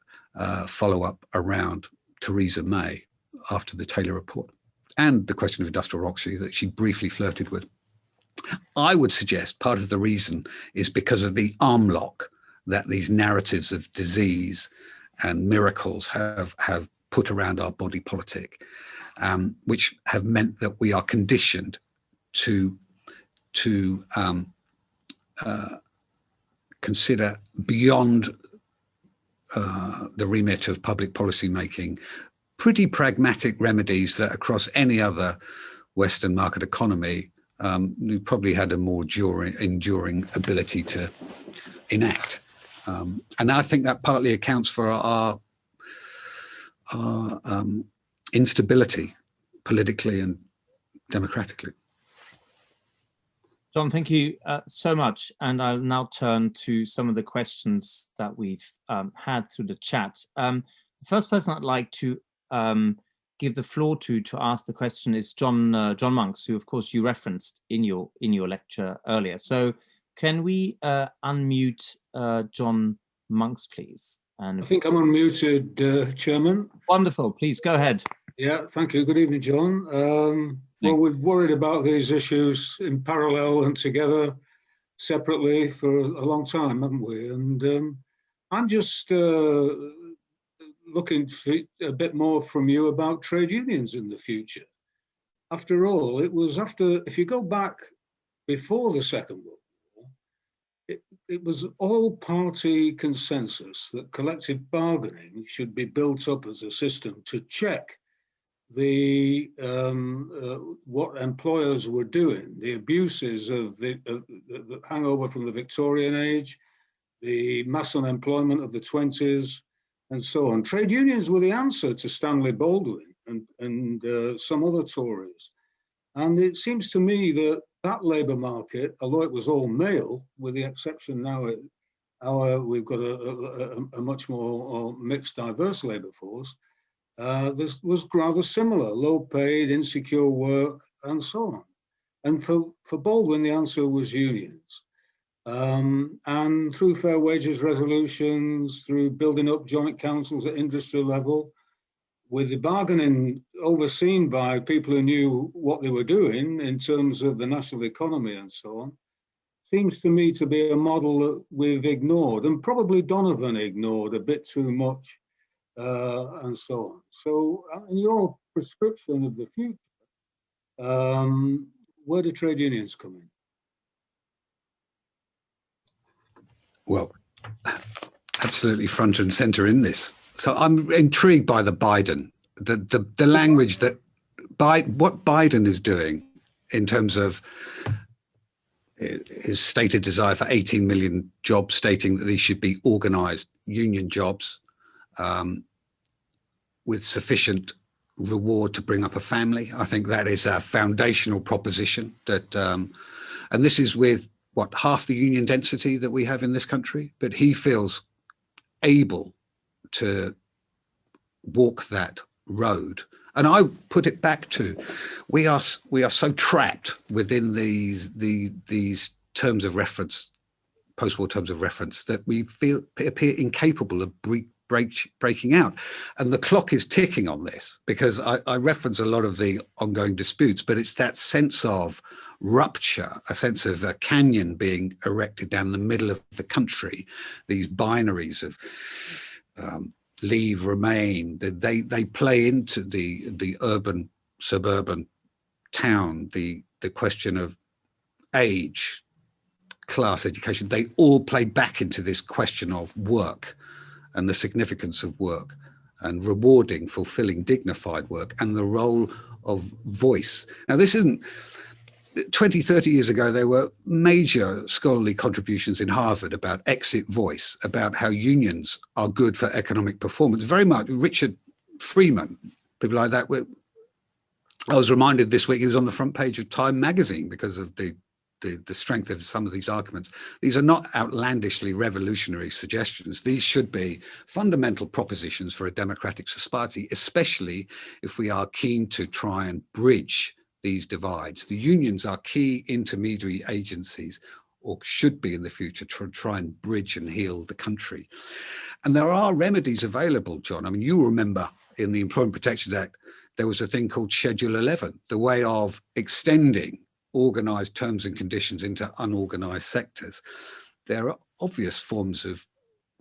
follow-up around Theresa May after the Taylor report and the question of industrial democracy that she briefly flirted with. I would suggest part of the reason is because of the arm lock that these narratives of disease and miracles have put around our body politic. which have meant that we are conditioned to consider beyond the remit of public policy making pretty pragmatic remedies that across any other Western market economy we probably had a more enduring ability to enact. And I think that partly accounts for our instability politically and democratically. Jon, thank you so much. And I'll now turn to some of the questions that we've had through the chat. The first person I'd like to give the floor to ask the question is Jon Monks, who of course you referenced in your lecture earlier. So can we unmute Jon Monks, please? And I think I'm unmuted, Chairman. Wonderful. Please go ahead. Yeah, thank you. Good evening, John. Well, we've worried about these issues in parallel and together separately for a long time, haven't we? And I'm just looking for a bit more from you about trade unions in the future. After all, it was if you go back before the Second World War, it was all party consensus that collective bargaining should be built up as a system to check the what employers were doing, the abuses of the hangover from the Victorian age, the mass unemployment of the 20s, and so on. Trade unions were the answer to Stanley Baldwin and some other Tories. And it seems to me that that labour market, although it was all male, with the exception now we've got a much more mixed, diverse labour force, this was rather similar, low paid, insecure work, and so on. And for Baldwin, the answer was unions. And through fair wages resolutions, through building up joint councils at industry level, with the bargaining overseen by people who knew what they were doing in terms of the national economy and so on, seems to me to be a model that we've ignored, and probably Donovan ignored a bit too much. And so on. So in your prescription of the future, where do trade unions come in? Well, absolutely front and center in this. So I'm intrigued by the Biden, the language that what Biden is doing in terms of his stated desire for 18 million jobs, stating that these should be organized union jobs, with sufficient reward to bring up a family. I think that is a foundational proposition that, and this is with what, half the union density that we have in this country, but he feels able to walk that road. And I put it back to, we are so trapped within these terms of reference, post-war terms of reference, that we appear incapable of breaking out. And the clock is ticking on this, because I reference a lot of the ongoing disputes, but it's that sense of rupture, a sense of a canyon being erected down the middle of the country, these binaries of leave, remain, they play into the urban, suburban town, the question of age, class, education, they all play back into this question of work and the significance of work and rewarding, fulfilling, dignified work, and the role of voice. Now, this isn't, 20, 30 years ago, there were major scholarly contributions in Harvard about exit voice, about how unions are good for economic performance. Very much Richard Freeman, people like that. I was reminded this week he was on the front page of Time magazine because of the strength of some of these arguments. These are not outlandishly revolutionary suggestions. These should be fundamental propositions for a democratic society, especially if we are keen to try and bridge these divides. The unions are key intermediary agencies, or should be in the future, to try and bridge and heal the country. And there are remedies available, John. I mean, you remember in the Employment Protection Act, there was a thing called Schedule 11, the way of extending organised terms and conditions into unorganised sectors. There are obvious forms of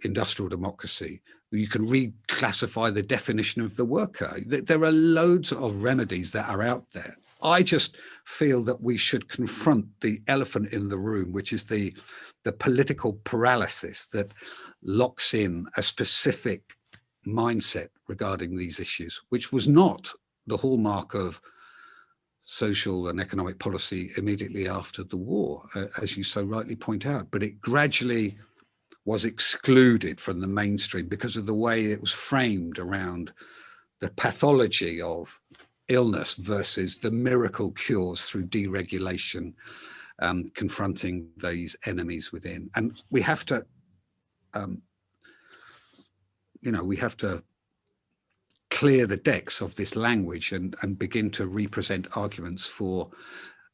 industrial democracy You can reclassify the definition of the worker. There are loads of remedies that are out there. I just feel that we should confront the elephant in the room, which is the political paralysis that locks in a specific mindset regarding these issues, which was not the hallmark of social and economic policy immediately after the war, as you so rightly point out, but it gradually was excluded from the mainstream because of the way it was framed around the pathology of illness versus the miracle cures through deregulation, confronting these enemies within. And we have to, we have to clear the decks of this language and begin to represent arguments for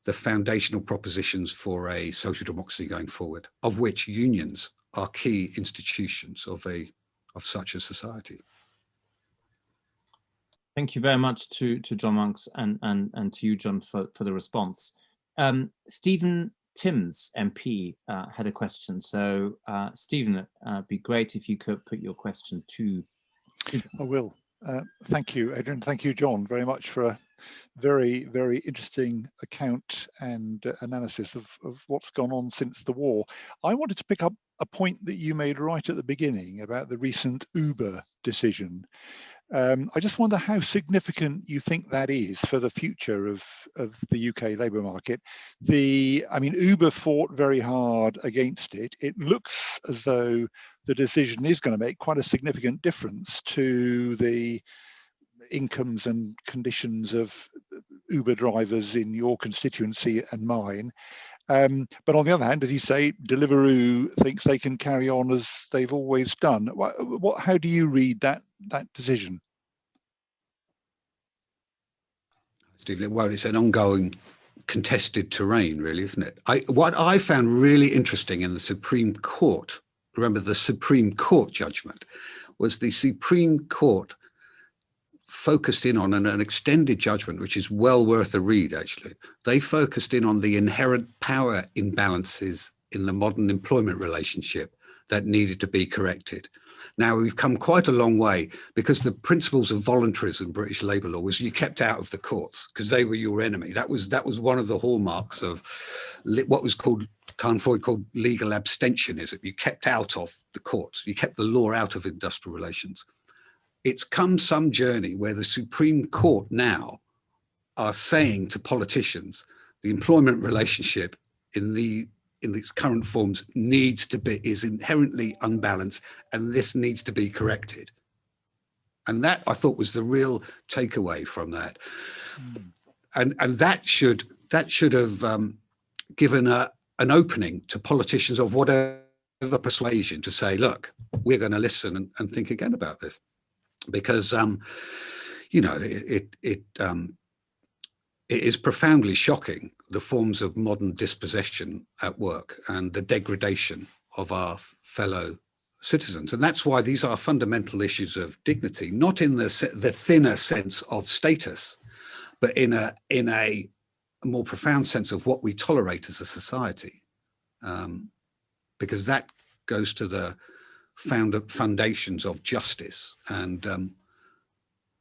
the foundational propositions for a social democracy going forward, of which unions are key institutions of such a society. Thank you very much to John Monks and to you, John, for the response. Stephen Timms, MP, had a question. So, Stephen, it'd be great if you could put your question to. I will. Thank you, Adrian. Thank you, John, very much for a very, very interesting account and analysis of what's gone on since the war. I wanted to pick up a point that you made right at the beginning about the recent Uber decision. I just wonder how significant you think that is for the future of the UK labour market. Uber fought very hard against it. It looks as though the decision is going to make quite a significant difference to the incomes and conditions of Uber drivers in your constituency and mine. But on the other hand, as you say, Deliveroo thinks they can carry on as they've always done. How do you read that decision? Stephen, well, it's an ongoing contested terrain, really, isn't it? What I found really interesting in the Supreme Court, remember the Supreme Court judgment, was the Supreme Court focused in on an extended judgment, which is well worth a read, actually. They focused in on the inherent power imbalances in the modern employment relationship that needed to be corrected. Now, we've come quite a long way because the principles of voluntarism, British labour law, was you kept out of the courts because they were your enemy. That was one of the hallmarks of what was called legal abstentionism. You kept out of the courts. You kept the law out of industrial relations. It's come some journey where the Supreme Court now are saying to politicians, the employment relationship in its current forms is inherently unbalanced, and this needs to be corrected. And that, I thought, was the real takeaway from that. And that should have given an opening to politicians of whatever persuasion to say, look, we're going to listen and think again about this. Because it is profoundly shocking, the forms of modern dispossession at work and the degradation of our fellow citizens. And that's why these are fundamental issues of dignity, not in the thinner sense of status, but in a more profound sense of what we tolerate as a society, because that goes to the foundations of justice, and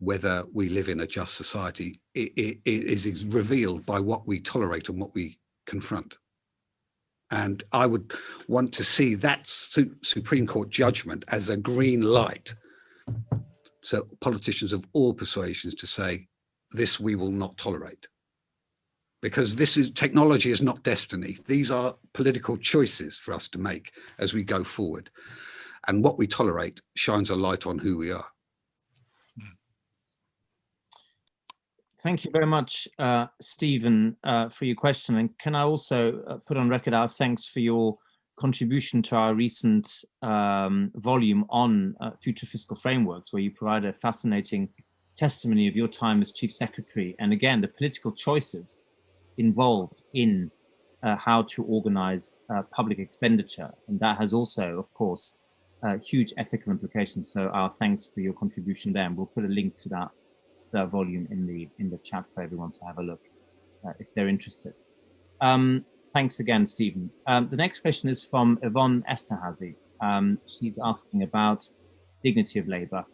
whether we live in a just society is revealed by what we tolerate and what we confront. And I would want to see that Supreme Court judgment as a green light, so politicians of all persuasions to say, this we will not tolerate. Because technology is not destiny. These are political choices for us to make as we go forward. And what we tolerate shines a light on who we are. Thank you very much, Stephen, for your question. And can I also put on record our thanks for your contribution to our recent volume on future fiscal frameworks, where you provide a fascinating testimony of your time as Chief Secretary, and again, the political choices involved in how to organize public expenditure. And that has also, of course, huge ethical implications. So our thanks for your contribution there. And we'll put a link to that volume in the chat for everyone to have a look if they're interested. Thanks again, Stephen. The next question is from Yvonne Esterhazy. She's asking about dignity of labour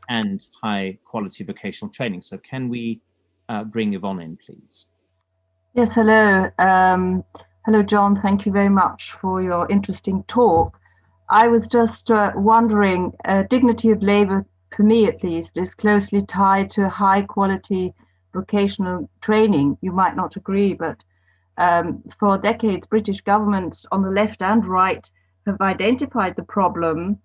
and high quality vocational training. So can we bring Yvonne in, please? Yes, hello. Hello, John. Thank you very much for your interesting talk. I was just wondering, dignity of labour, for me at least, is closely tied to high quality vocational training. You might not agree, but for decades, British governments on the left and right have identified the problem.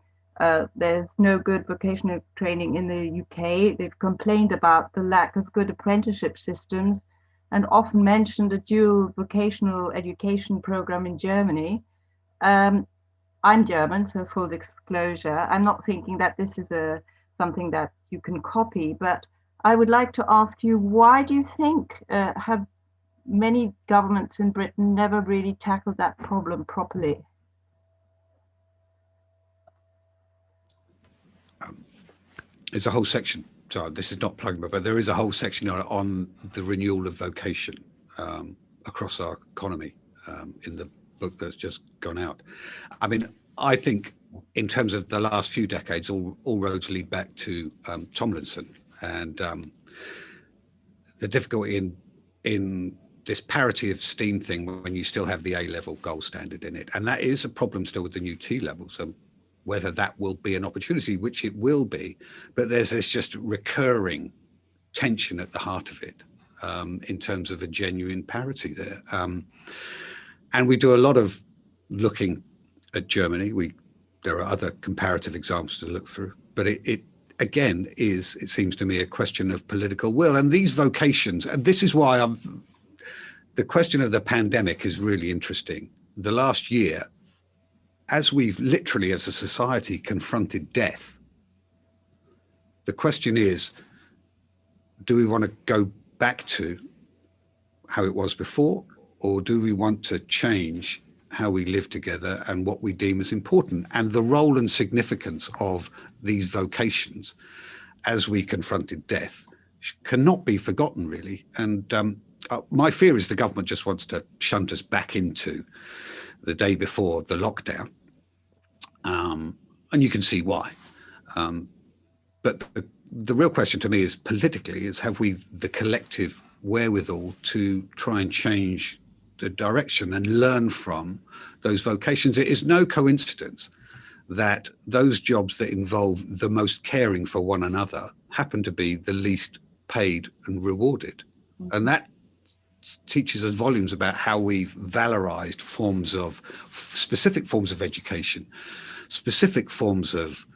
There's no good vocational training in the UK. They've complained about the lack of good apprenticeship systems and often mentioned a dual vocational education program in Germany. I'm German, so full disclosure. I'm not thinking that this is something that you can copy, but I would like to ask you, why do you think have many governments in Britain never really tackled that problem properly? There's a whole section, so this is not plugging, but there is a whole section on the renewal of vocation across our economy in the book that's just gone out. I mean, I think in terms of the last few decades, all roads lead back to Tomlinson and the difficulty in this parity of STEAM thing when you still have the A-level gold standard in it. And that is a problem still with the new T-level. So whether that will be an opportunity, which it will be, but there's this just recurring tension at the heart of it in terms of a genuine parity there. And we do a lot of looking at Germany. There are other comparative examples to look through, but it again is, it seems to me, a question of political will. And these vocations, and this is why the question of the pandemic is really interesting. The last year, as we've literally as a society confronted death, the question is, do we want to go back to how it was before, or do we want to change how we live together and what we deem as important? And the role and significance of these vocations as we confronted death cannot be forgotten, really. And my fear is the government just wants to shunt us back into the day before the lockdown. And you can see why. But the real question to me is politically is, have we the collective wherewithal to try and change the direction and learn from those vocations? It is no coincidence that those jobs that involve the most caring for one another happen to be the least paid and rewarded. Mm-hmm. And that teaches us volumes about how we've valorized specific forms of education, specific forms of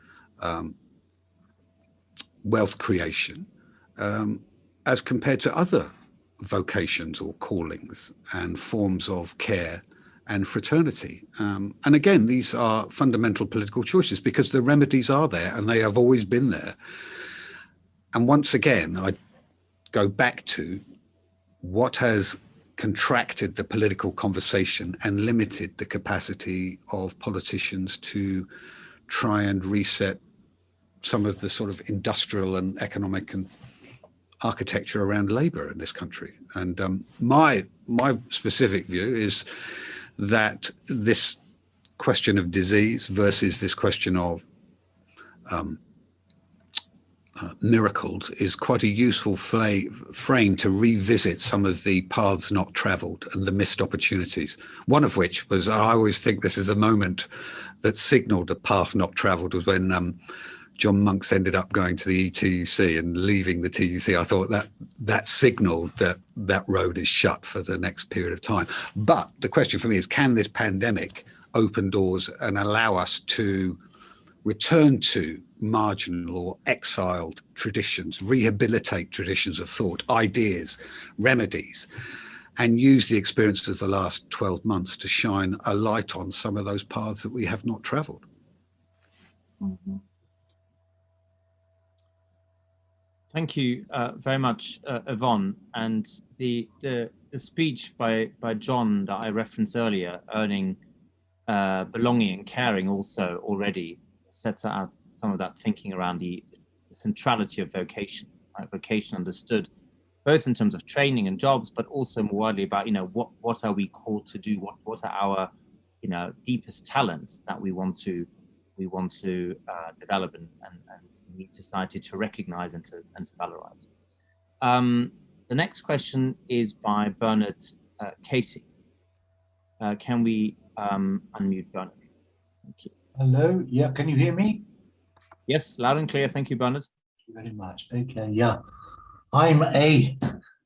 wealth creation, as compared to other vocations or callings and forms of care and fraternity. And again, these are fundamental political choices because the remedies are there and they have always been there. And once again, I go back to what has contracted the political conversation and limited the capacity of politicians to try and reset some of the sort of industrial and economic and architecture around labor in this country. And my specific view is that this question of disease versus this question of miracles is quite a useful frame to revisit some of the paths not traveled and the missed opportunities. One of which was, I always think this is a moment that signaled a path not traveled, was when John Monks ended up going to the ETUC and leaving the TUC. I thought that signaled that road is shut for the next period of time. But the question for me is, can this pandemic open doors and allow us to return to marginal or exiled traditions, rehabilitate traditions of thought, ideas, remedies, and use the experience of the last 12 months to shine a light on some of those paths that we have not traveled? Mm-hmm. Thank you very much, Yvonne. And the speech by John that I referenced earlier, earning, belonging and caring, also already sets out some of that thinking around the centrality of vocation. Right? Vocation understood both in terms of training and jobs, but also more widely about, what are we called to do? What are our, deepest talents that we want to we want to develop and need society to recognize and to valorize. The next question is by Bernard Casey. Can we unmute Bernard? Thank you. Hello, yeah, can you hear me? Yes, loud and clear. Thank you, Bernard. Thank you very much. Okay, yeah. I'm a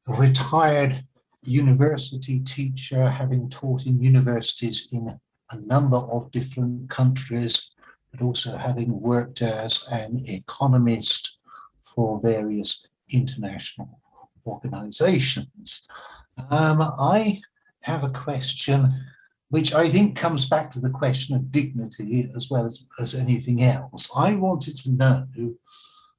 retired university teacher, having taught in universities in a number of different countries, but also having worked as an economist for various international organizations. I have a question which I think comes back to the question of dignity as well as anything else. I wanted to know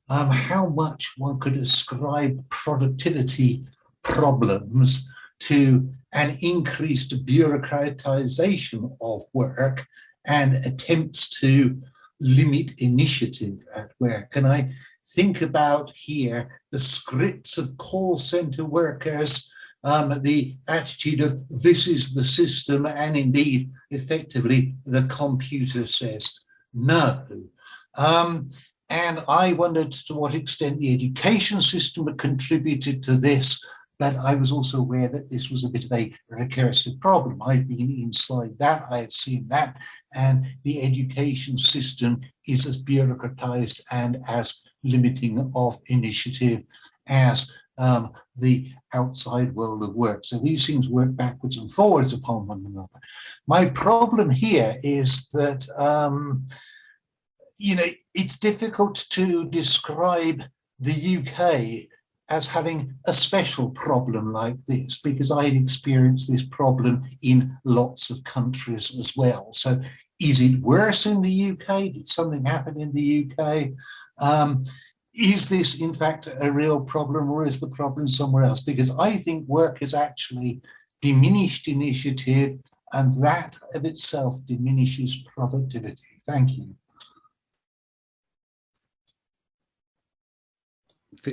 how much one could ascribe productivity problems to an increased bureaucratization of work and attempts to limit initiative at work. And I think about here the scripts of call center workers, the attitude of this is the system, and indeed effectively the computer says no. And I wondered to what extent the education system had contributed to this, but I was also aware that this was a bit of a recursive problem. I've been inside that, I have seen that, and the education system is as bureaucratized and as limiting of initiative as the outside world of work. So these things work backwards and forwards upon one another. My problem here is that it's difficult to describe the UK as having a special problem like this, because I've experienced this problem in lots of countries as well. So is it worse in the UK? Did something happen in the UK? Is this in fact a real problem, or is the problem somewhere else? Because I think work has actually diminished initiative, and that of itself diminishes productivity. Thank you.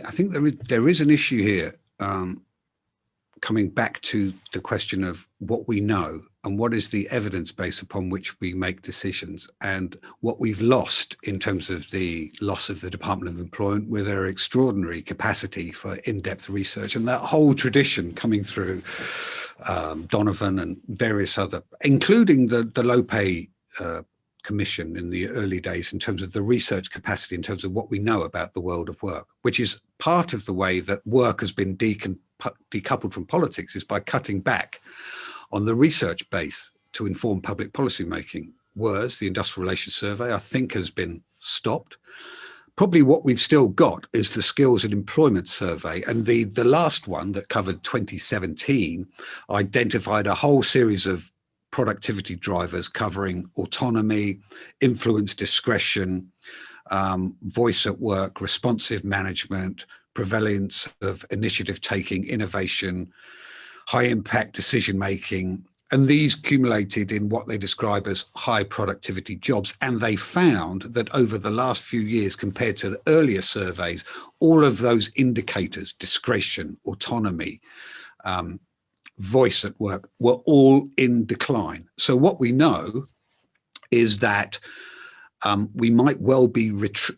I think there is an issue here, coming back to the question of what we know and what is the evidence base upon which we make decisions, and what we've lost in terms of the loss of the Department of Employment with their extraordinary capacity for in-depth research, and that whole tradition coming through Donovan and various other, including the low pay Commission in the early days, in terms of the research capacity, in terms of what we know about the world of work, which is part of the way that work has been decoupled from politics, is by cutting back on the research base to inform public policy making. WERS, the Industrial Relations Survey, I think has been stopped. Probably what we've still got is the Skills and Employment Survey, and the last one that covered 2017 identified a whole series of productivity drivers covering autonomy, influence, discretion, voice at work, responsive management, prevalence of initiative taking, innovation, high impact decision making, and these accumulated in what they describe as high productivity jobs. And they found that over the last few years, compared to the earlier surveys, all of those indicators, discretion, autonomy, voice at work, were all in decline. So what we know is that we might well be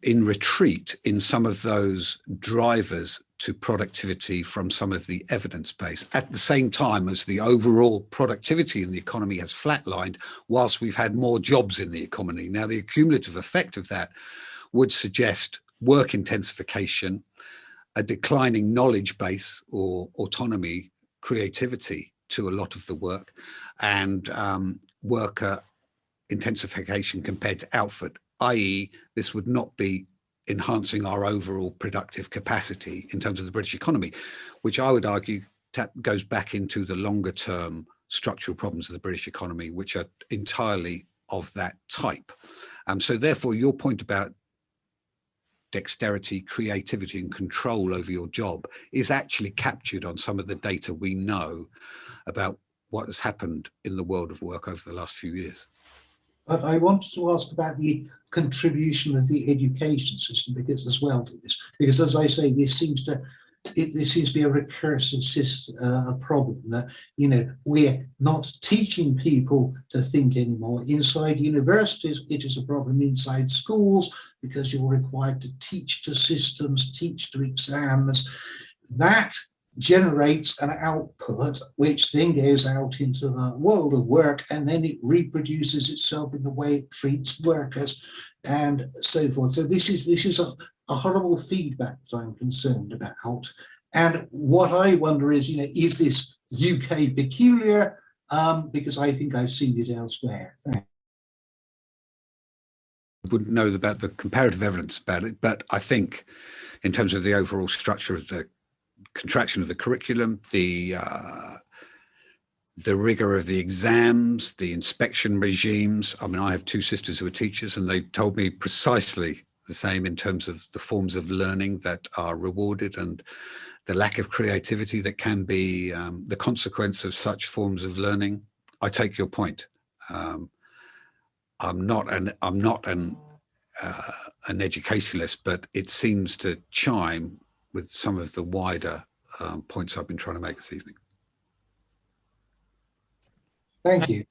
in retreat in some of those drivers to productivity from some of the evidence base, at the same time as the overall productivity in the economy has flatlined, whilst we've had more jobs in the economy. Now, the cumulative effect of that would suggest work intensification, a declining knowledge base or autonomy, creativity to a lot of the work, and worker intensification compared to output, i.e. this would not be enhancing our overall productive capacity in terms of the British economy, which I would argue goes back into the longer term structural problems of the British economy, which are entirely of that type. So therefore your point about dexterity, creativity and control over your job is actually captured on some of the data we know about what has happened in the world of work over the last few years. But I wanted to ask about the contribution of the education system because as well to this, because as I say, this seems to this seems to be a recursive problem that, you know, we're not teaching people to think anymore. Inside universities, it is a problem inside schools because you're required to teach to systems, teach to exams. That generates an output which then goes out into the world of work, and then it reproduces itself in the way it treats workers and so forth. So this is a horrible feedback that I'm concerned about. And what I wonder is, you know, is this UK peculiar? Because I think I've seen it elsewhere. Thanks. Wouldn't know about the comparative evidence about it, but I think in terms of the overall structure of the contraction of the curriculum, the rigor of the exams, the inspection regimes. I mean, I have two sisters who are teachers, and they told me precisely the same in terms of the forms of learning that are rewarded and the lack of creativity that can be the consequence of such forms of learning. I take your point. I'm not an educationalist, but it seems to chime with some of the wider points I've been trying to make this evening. Thank you,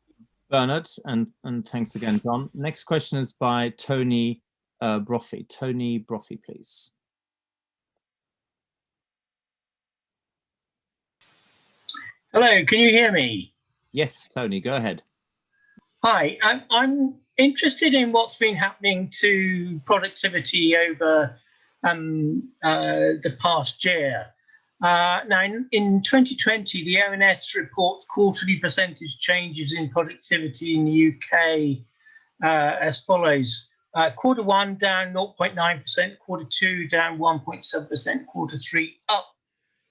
Bernard, and thanks again, John. Next question is by Tony Brophy. Tony Brophy, please. Hello, can you hear me? Yes, Tony, go ahead. Hi, I'm interested in what's been happening to productivity over the past year. Now, in 2020, the ONS reports quarterly percentage changes in productivity in the UK as follows. Quarter one down 0.9%, quarter two down 1.7%, quarter three up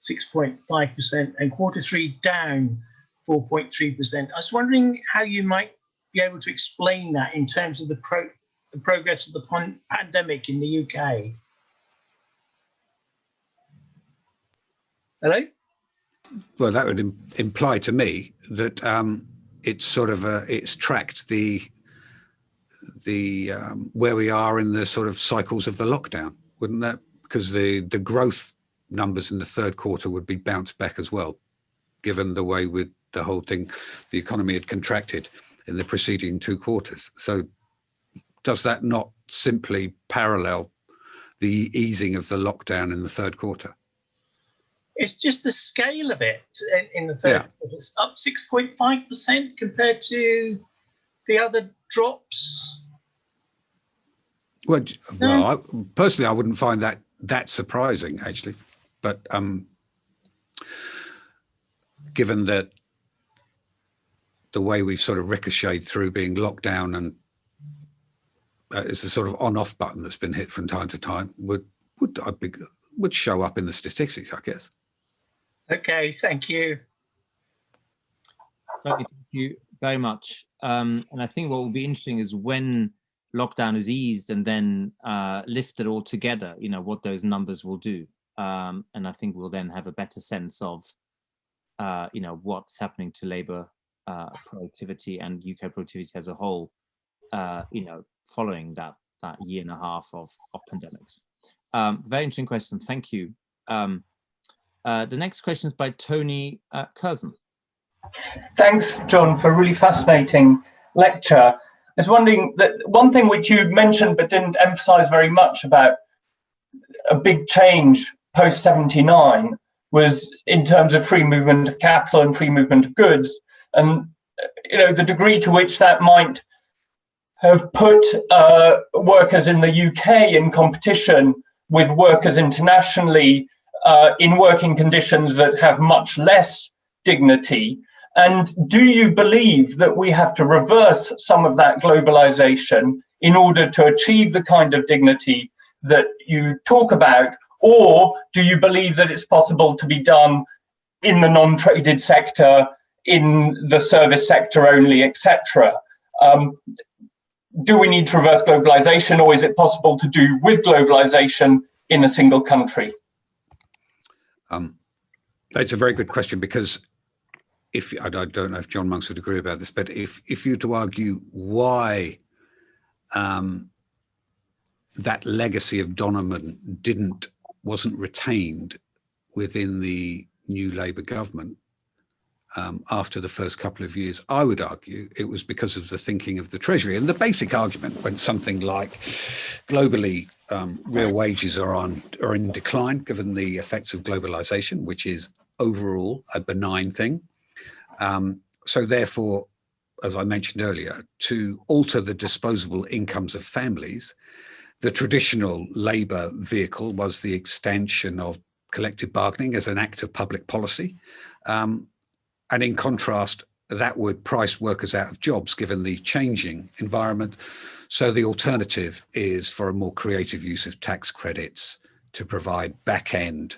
6.5%, and quarter three down 4.3%. I was wondering how you might be able to explain that in terms of the progress of the pandemic in the UK. Hello? Well, that would imply to me that it's sort of it's tracked the where we are in the sort of cycles of the lockdown, wouldn't that? Because the growth numbers in the third quarter would be bounced back as well, given the way with the whole thing, the economy had contracted in the preceding two quarters. So does that not simply parallel the easing of the lockdown in the third quarter? It's just the scale of it in the third quarter. It's up 6.5% compared to the other drops. Well, personally, I wouldn't find that surprising, actually. But given that the way we've sort of ricocheted through being locked down, and it's a sort of on-off button that's been hit from time to time, would show up in the statistics, I guess. Okay, thank you. Thank you very much. And I think what will be interesting is when lockdown is eased and then lifted altogether, you know, what those numbers will do. And I think we'll then have a better sense of, you know, what's happening to labour productivity and UK productivity as a whole, you know, following that year and a half of pandemics. Very interesting question. Thank you. The next question is by Tony Curzon. Thanks, John, for a really fascinating lecture. I was wondering that one thing which you mentioned but didn't emphasize very much about a big change post 79 was in terms of free movement of capital and free movement of goods, and you know the degree to which that might have put workers in the UK in competition with workers internationally in working conditions that have much less dignity. And do you believe that we have to reverse some of that globalization in order to achieve the kind of dignity that you talk about? Or do you believe that it's possible to be done in the non-traded sector, in the service sector only, etc.? Do we need to reverse globalization, or is it possible to do with globalization in a single country? That's a very good question, because I don't know if John Monks would agree about this, but if you were to argue why that legacy of Donovan wasn't retained within the new Labour government after the first couple of years, I would argue it was because of the thinking of the Treasury. And the basic argument went something like, globally, real wages are in decline given the effects of globalization, which is overall a benign thing. So therefore, as I mentioned earlier, to alter the disposable incomes of families, the traditional Labour vehicle was the extension of collective bargaining as an act of public policy. And in contrast, that would price workers out of jobs given the changing environment. So the alternative is for a more creative use of tax credits to provide back-end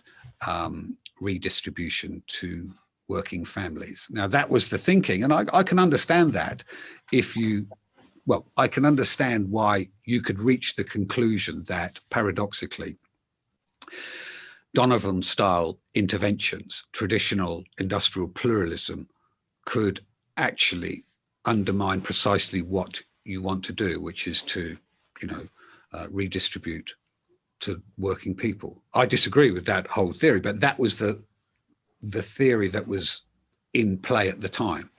redistribution to working families. Now, that was the thinking, and I can understand that I can understand why you could reach the conclusion that, paradoxically, Donovan-style interventions, traditional industrial pluralism, could actually undermine precisely what you want to do, which is to, redistribute to working people. I disagree with that whole theory, but that was the theory that was in play at the time.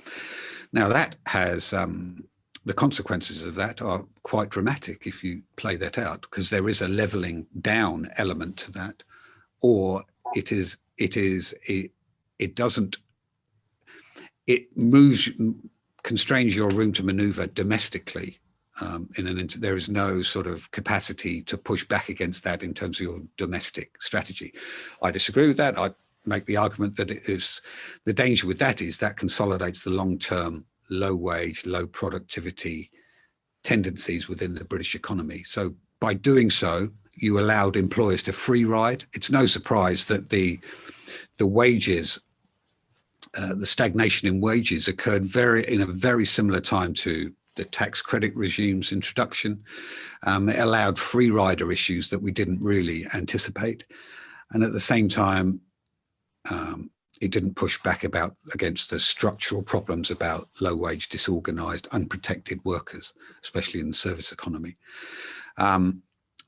Now, that has the consequences of that are quite dramatic if you play that out, because there is a leveling down element to that. Or it constrains your room to maneuver domestically. There is no sort of capacity to push back against that in terms of your domestic strategy. I disagree with that. I make the argument that the danger with that is that consolidates the long-term low wage, low productivity tendencies within the British economy. So by doing so, you allowed employers to free ride. It's no surprise that the wages, the stagnation in wages occurred in a very similar time to the tax credit regime's introduction. It allowed free rider issues that we didn't really anticipate. And at the same time, it didn't push back against the structural problems about low wage, disorganized, unprotected workers, especially in the service economy.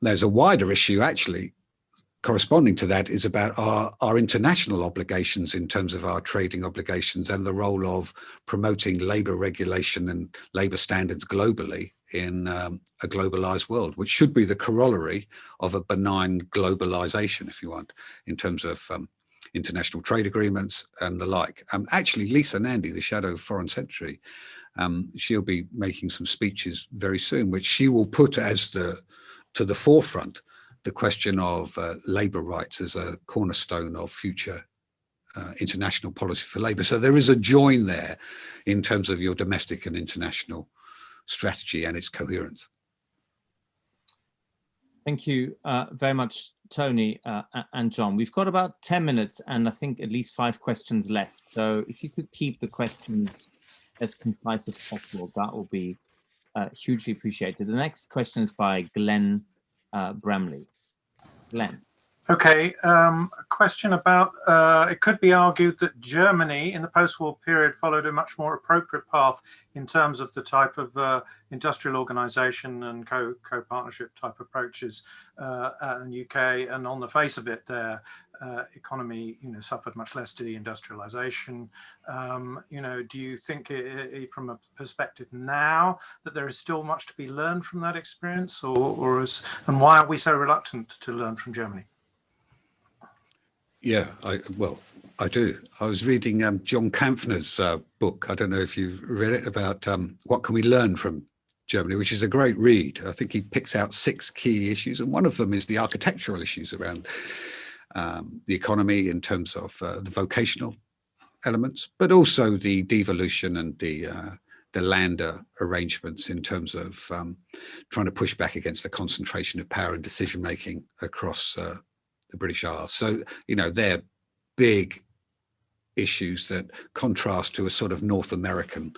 There's a wider issue, actually, corresponding to that, is about our international obligations in terms of our trading obligations and the role of promoting labour regulation and labour standards globally in a globalised world, which should be the corollary of a benign globalisation, if you want, in terms of international trade agreements and the like. Actually, Lisa Nandy, the Shadow Foreign Secretary, she'll be making some speeches very soon, which she will put to the forefront the question of labour rights as a cornerstone of future international policy for labour. So there is a join there in terms of your domestic and international strategy and its coherence. Thank you very much, Tony and John. We've got about 10 minutes and I think at least 5 questions left. So if you could keep the questions as concise as possible, that will be hugely appreciated. The next question is by Glenn Bramley. Glenn. Okay, a question about, it could be argued that Germany in the post-war period followed a much more appropriate path in terms of the type of industrial organisation and co-partnership type approaches in the UK, and on the face of it, their economy, suffered much less deindustrialisation. Do you think, from a perspective now, that there is still much to be learned from that experience, and why are we so reluctant to learn from Germany? Yeah, I do. I was reading John Kampfner's book. I don't know if you've read it, about what can we learn from Germany, which is a great read. I think he picks out 6 key issues, and one of them is the architectural issues around the economy in terms of the vocational elements, but also the devolution and the Lander arrangements in terms of trying to push back against the concentration of power and decision making across the British Isles. So, they're big issues that contrast to a sort of North American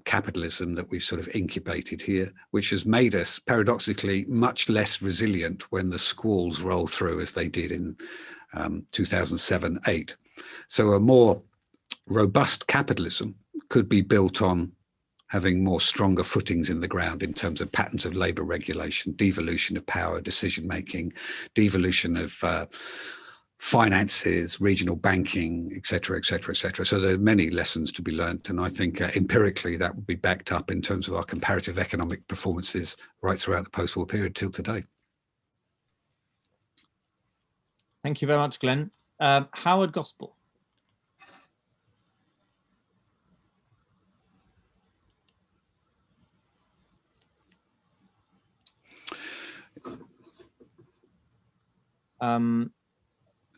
capitalism that we've sort of incubated here, which has made us paradoxically much less resilient when the squalls roll through as they did in 2007-8. So a more robust capitalism could be built on having more stronger footings in the ground in terms of patterns of labour regulation, devolution of power, decision making, devolution of finances, regional banking, et cetera, et cetera, et cetera. So there are many lessons to be learnt. And I think empirically that would be backed up in terms of our comparative economic performances right throughout the post-war period till today. Thank you very much, Glenn. Howard Gospel.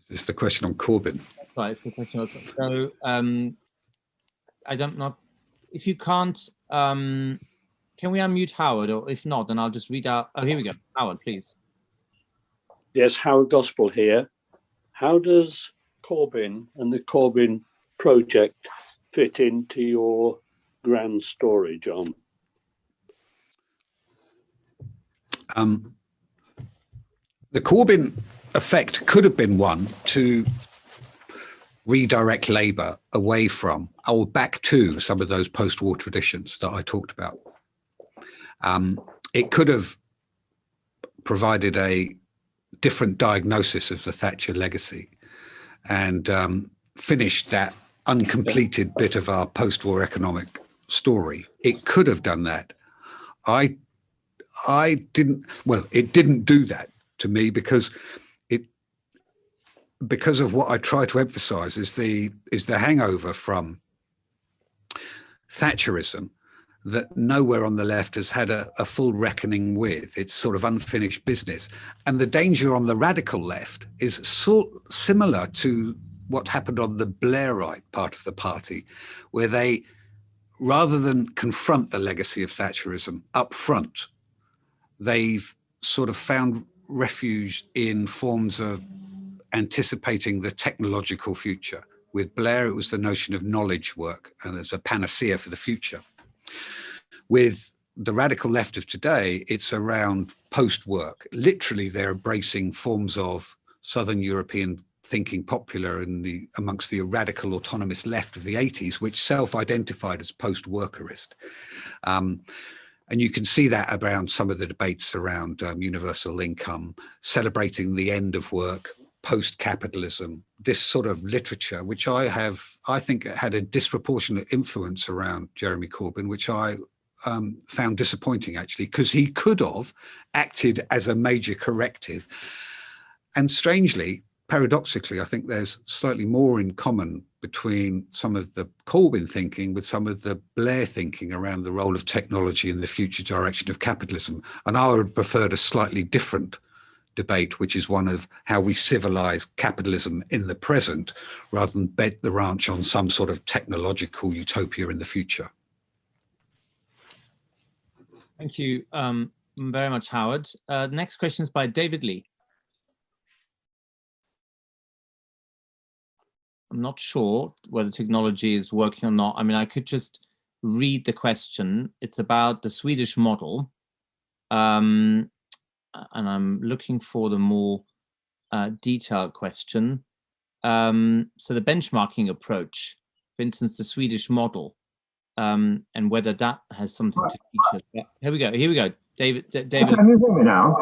This is the question on Corbyn. Right, it's the question. So I don't know if you can't. Can we unmute Howard, or if not, then I'll just read out. Oh, here we go. Howard, please. Yes, Howard Gospel here. How does Corbyn and the Corbyn project fit into your grand story, John? The Corbyn effect could have been one to redirect Labour away from or back to some of those post-war traditions that I talked about. It could have provided a different diagnosis of the Thatcher legacy and finished that uncompleted bit of our post-war economic story. It could have done that. I didn't. Well, it didn't do that to me because of what I try to emphasise is the hangover from Thatcherism that nowhere on the left has had a full reckoning with. It's sort of unfinished business. And the danger on the radical left is similar to what happened on the Blairite part of the party, where they, rather than confront the legacy of Thatcherism up front, they've sort of found refuge in forms of anticipating the technological future. With Blair, it was the notion of knowledge work and as a panacea for the future. With the radical left of today, it's around post-work. Literally, they're embracing forms of Southern European thinking popular amongst the radical autonomous left of the 80s, which self-identified as post-workerist. And you can see that around some of the debates around universal income, celebrating the end of work, post-capitalism, this sort of literature, which I think had a disproportionate influence around Jeremy Corbyn, which I found disappointing, actually, because he could have acted as a major corrective. And strangely, paradoxically, I think there's slightly more in common between some of the Corbyn thinking with some of the Blair thinking around the role of technology in the future direction of capitalism. And I would have preferred a slightly different debate, which is one of how we civilize capitalism in the present rather than bet the ranch on some sort of technological utopia in the future. Thank you very much, Howard. Next question is by David Lee. I'm not sure whether technology is working or not. I mean, I could just read the question. It's about the Swedish model. And I'm looking for the more detailed question. So the benchmarking approach, for instance, the Swedish model, and whether that has something to teach us. Here we go. David. Can you hear me now?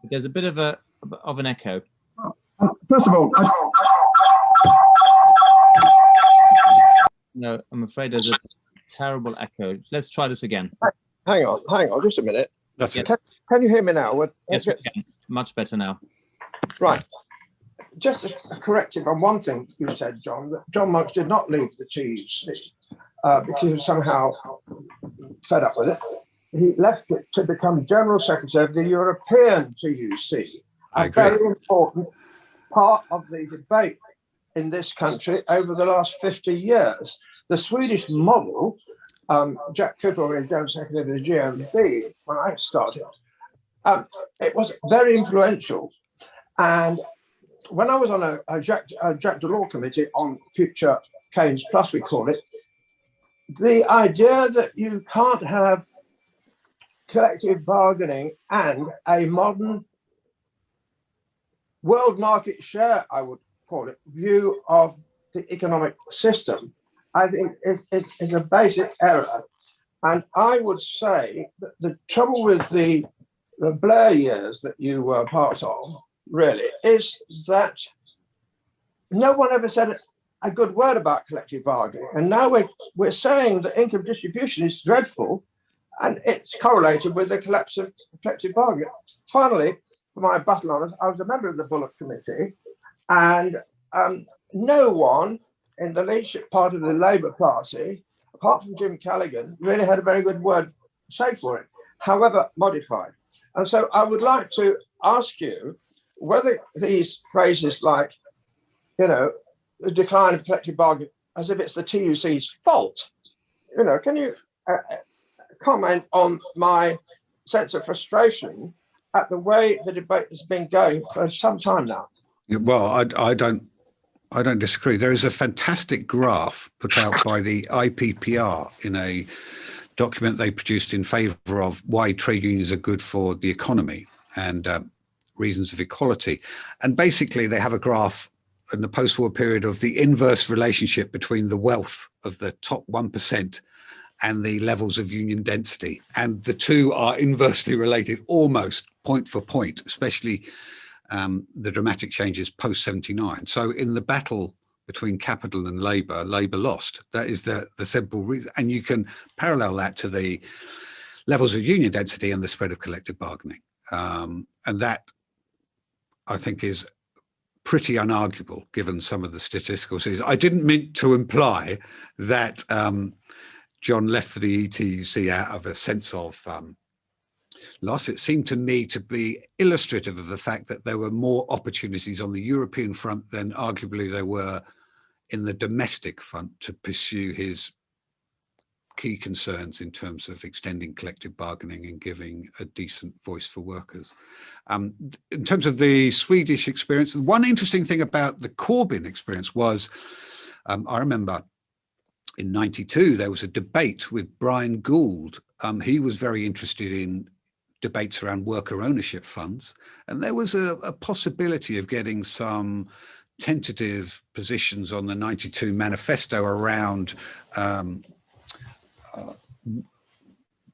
There's a bit of an echo. First of all, no, I'm afraid there's a terrible echo. Let's try this again. Hang on, just a minute. That's it. Can you hear me now? Yes, we can. Much better now. Right. Just a corrective on one thing you said, John, that John Monks did not leave the TUC because he was somehow fed up with it. He left it to become General Secretary of the European TUC, a very important part of the debate in this country over the last 50 years. The Swedish model, Jack Cooper was General Secretary of the GMB when I started, it was very influential. And when I was on a Jacques Delors committee on future Keynes Plus, we call it, the idea that you can't have collective bargaining and a modern world market share, I would call it, view of the economic system, I think is a basic error. And I would say that the trouble with the Blair years that you were part of really, is that no one ever said a good word about collective bargaining. And now we're saying that income distribution is dreadful, and it's correlated with the collapse of collective bargaining. Finally, for my battle honours, I was a member of the Bullock Committee, and no one in the leadership part of the Labour Party, apart from Jim Callaghan, really had a very good word to say for it, however modified. And so I would like to ask you whether these phrases like, you know, the decline of collective bargaining, as if it's the TUC's fault, you know, can you comment on my sense of frustration at the way the debate has been going for some time now? Well, I don't disagree. There is a fantastic graph put out by the IPPR in a document they produced in favour of why trade unions are good for the economy and reasons of equality. And basically they have a graph in the post-war period of the inverse relationship between the wealth of the top 1% and the levels of union density. And the two are inversely related almost point for point, especially the dramatic changes post-79. So in the battle between capital and Labour, Labour lost. That is the simple reason. And you can parallel that to the levels of union density and the spread of collective bargaining. And that, I think, is pretty unarguable given some of the statistical series. I didn't mean to imply that John left for the ETUC out of a sense of loss. It seemed to me to be illustrative of the fact that there were more opportunities on the European front than arguably there were in the domestic front to pursue his key concerns in terms of extending collective bargaining and giving a decent voice for workers. In terms of the Swedish experience, one interesting thing about the Corbyn experience was, I remember in '92, there was a debate with Brian Gould. He was very interested in debates around worker ownership funds. And there was a possibility of getting some tentative positions on the '92 manifesto around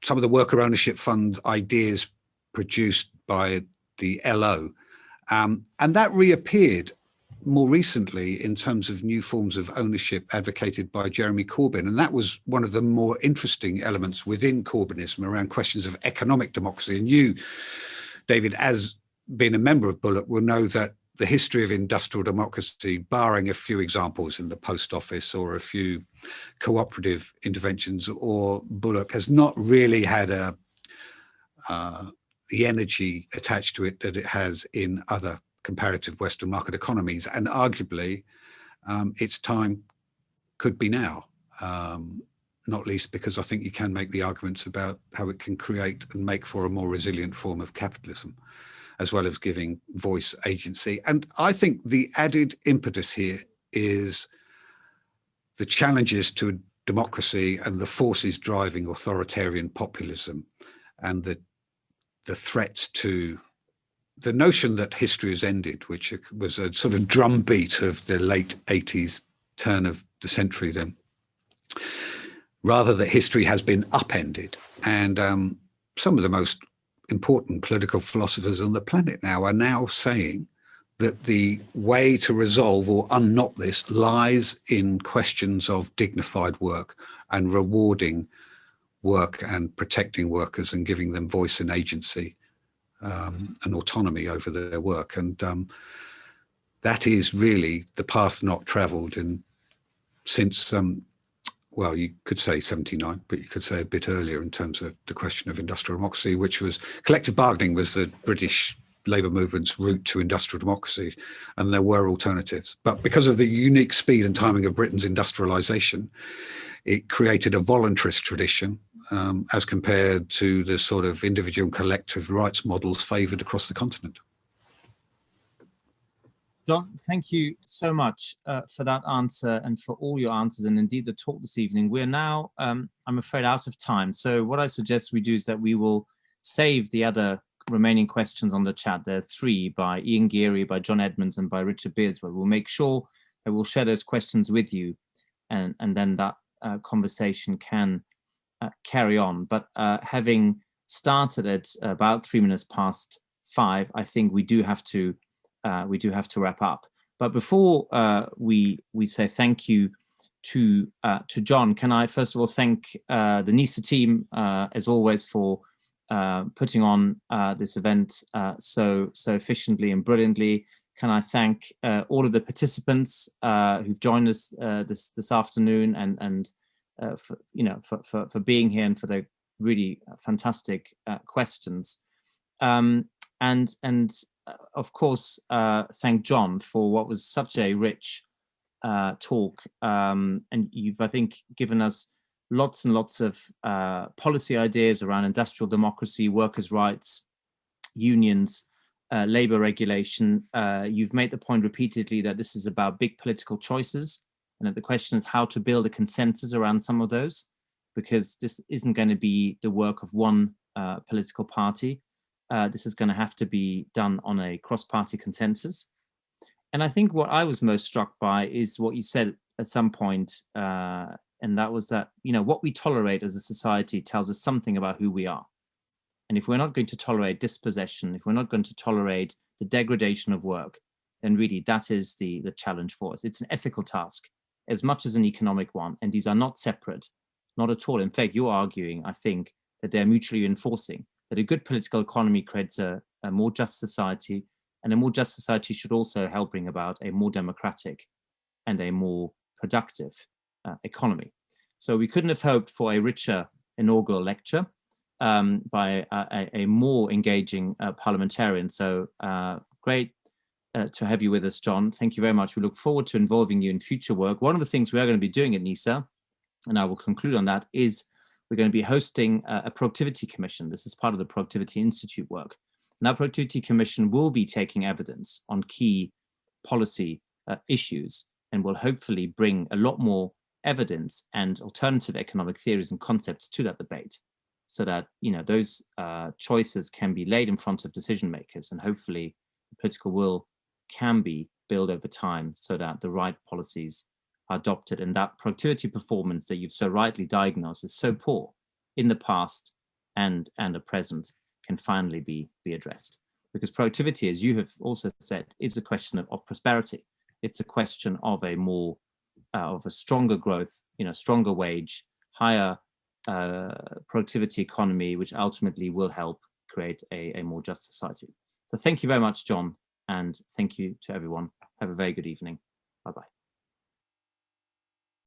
some of the worker ownership fund ideas produced by the LO. And that reappeared more recently in terms of new forms of ownership advocated by Jeremy Corbyn. And that was one of the more interesting elements within Corbynism around questions of economic democracy. And you, David, as being a member of Bullock, will know that the history of industrial democracy, barring a few examples in the post office or a few cooperative interventions, or Bullock has not really had the energy attached to it that it has in other comparative Western market economies. And arguably, its time could be now, not least because I think you can make the arguments about how it can create and make for a more resilient form of capitalism, as well as giving voice agency. And I think the added impetus here is the challenges to democracy and the forces driving authoritarian populism, and the threats to the notion that history has ended, which was a sort of drumbeat of the late 80s, turn of the century then, rather that history has been upended. And some of the most important political philosophers on the planet now are now saying that the way to resolve or unknot this lies in questions of dignified work and rewarding work and protecting workers and giving them voice and agency and autonomy over their work. And that is really the path not travelled since, well, you could say 79, but you could say a bit earlier in terms of the question of industrial democracy, which was collective bargaining was the British labour movement's route to industrial democracy, and there were alternatives. But because of the unique speed and timing of Britain's industrialisation, it created a voluntarist tradition as compared to the sort of individual and collective rights models favoured across the continent. Jon, thank you so much for that answer and for all your answers, and indeed the talk this evening. We're now, I'm afraid, out of time. So what I suggest we do is that we will save the other remaining questions on the chat. There are 3 by Ian Geary, by John Edmonds, and by Richard Beardsworth. We'll make sure that we'll share those questions with you, and then that conversation can carry on. But having started at about 3 minutes past 5, I think we do have to to wrap up. But before we say thank you to Jon, can I first of all thank the NIESR team, as always, for putting on this event so efficiently and brilliantly. Can I thank all of the participants who've joined us this afternoon, and for being here and for the really fantastic questions, and of course thank Jon for what was such a rich talk, and you've, I think, given us lots and lots of policy ideas around industrial democracy, workers' rights, unions, labor regulation. You've made the point repeatedly that this is about big political choices, and that the question is how to build a consensus around some of those, because this isn't going to be the work of one political party. This is going to have to be done on a cross-party consensus. And I think what I was most struck by is what you said at some point, and that was that, what we tolerate as a society tells us something about who we are. And if we're not going to tolerate dispossession, if we're not going to tolerate the degradation of work, then really that is the challenge for us. It's an ethical task as much as an economic one, and these are not separate, not at all. In fact, you're arguing, I think, that they're mutually reinforcing, that a good political economy creates a more just society, and a more just society should also help bring about a more democratic and a more productive economy. So we couldn't have hoped for a richer inaugural lecture by a more engaging parliamentarian. So great to have you with us, Jon. Thank you very much. We look forward to involving you in future work. One of the things we are going to be doing at NIESR, and I will conclude on that, is we're going to be hosting a productivity commission. This is part of the Productivity Institute work. And our Productivity Commission will be taking evidence on key policy issues, and will hopefully bring a lot more evidence and alternative economic theories and concepts to that debate, so that those choices can be laid in front of decision makers, and hopefully the political will can be built over time so that the right policies are adopted, and that productivity performance that you've so rightly diagnosed is so poor in the past and the present can finally be addressed. Because productivity, as you have also said, is a question of prosperity. It's a question of a more of a stronger growth, stronger wage, higher productivity economy, which ultimately will help create a more just society. So thank you very much, Jon, and thank you to everyone. Have a very good evening. Bye-bye.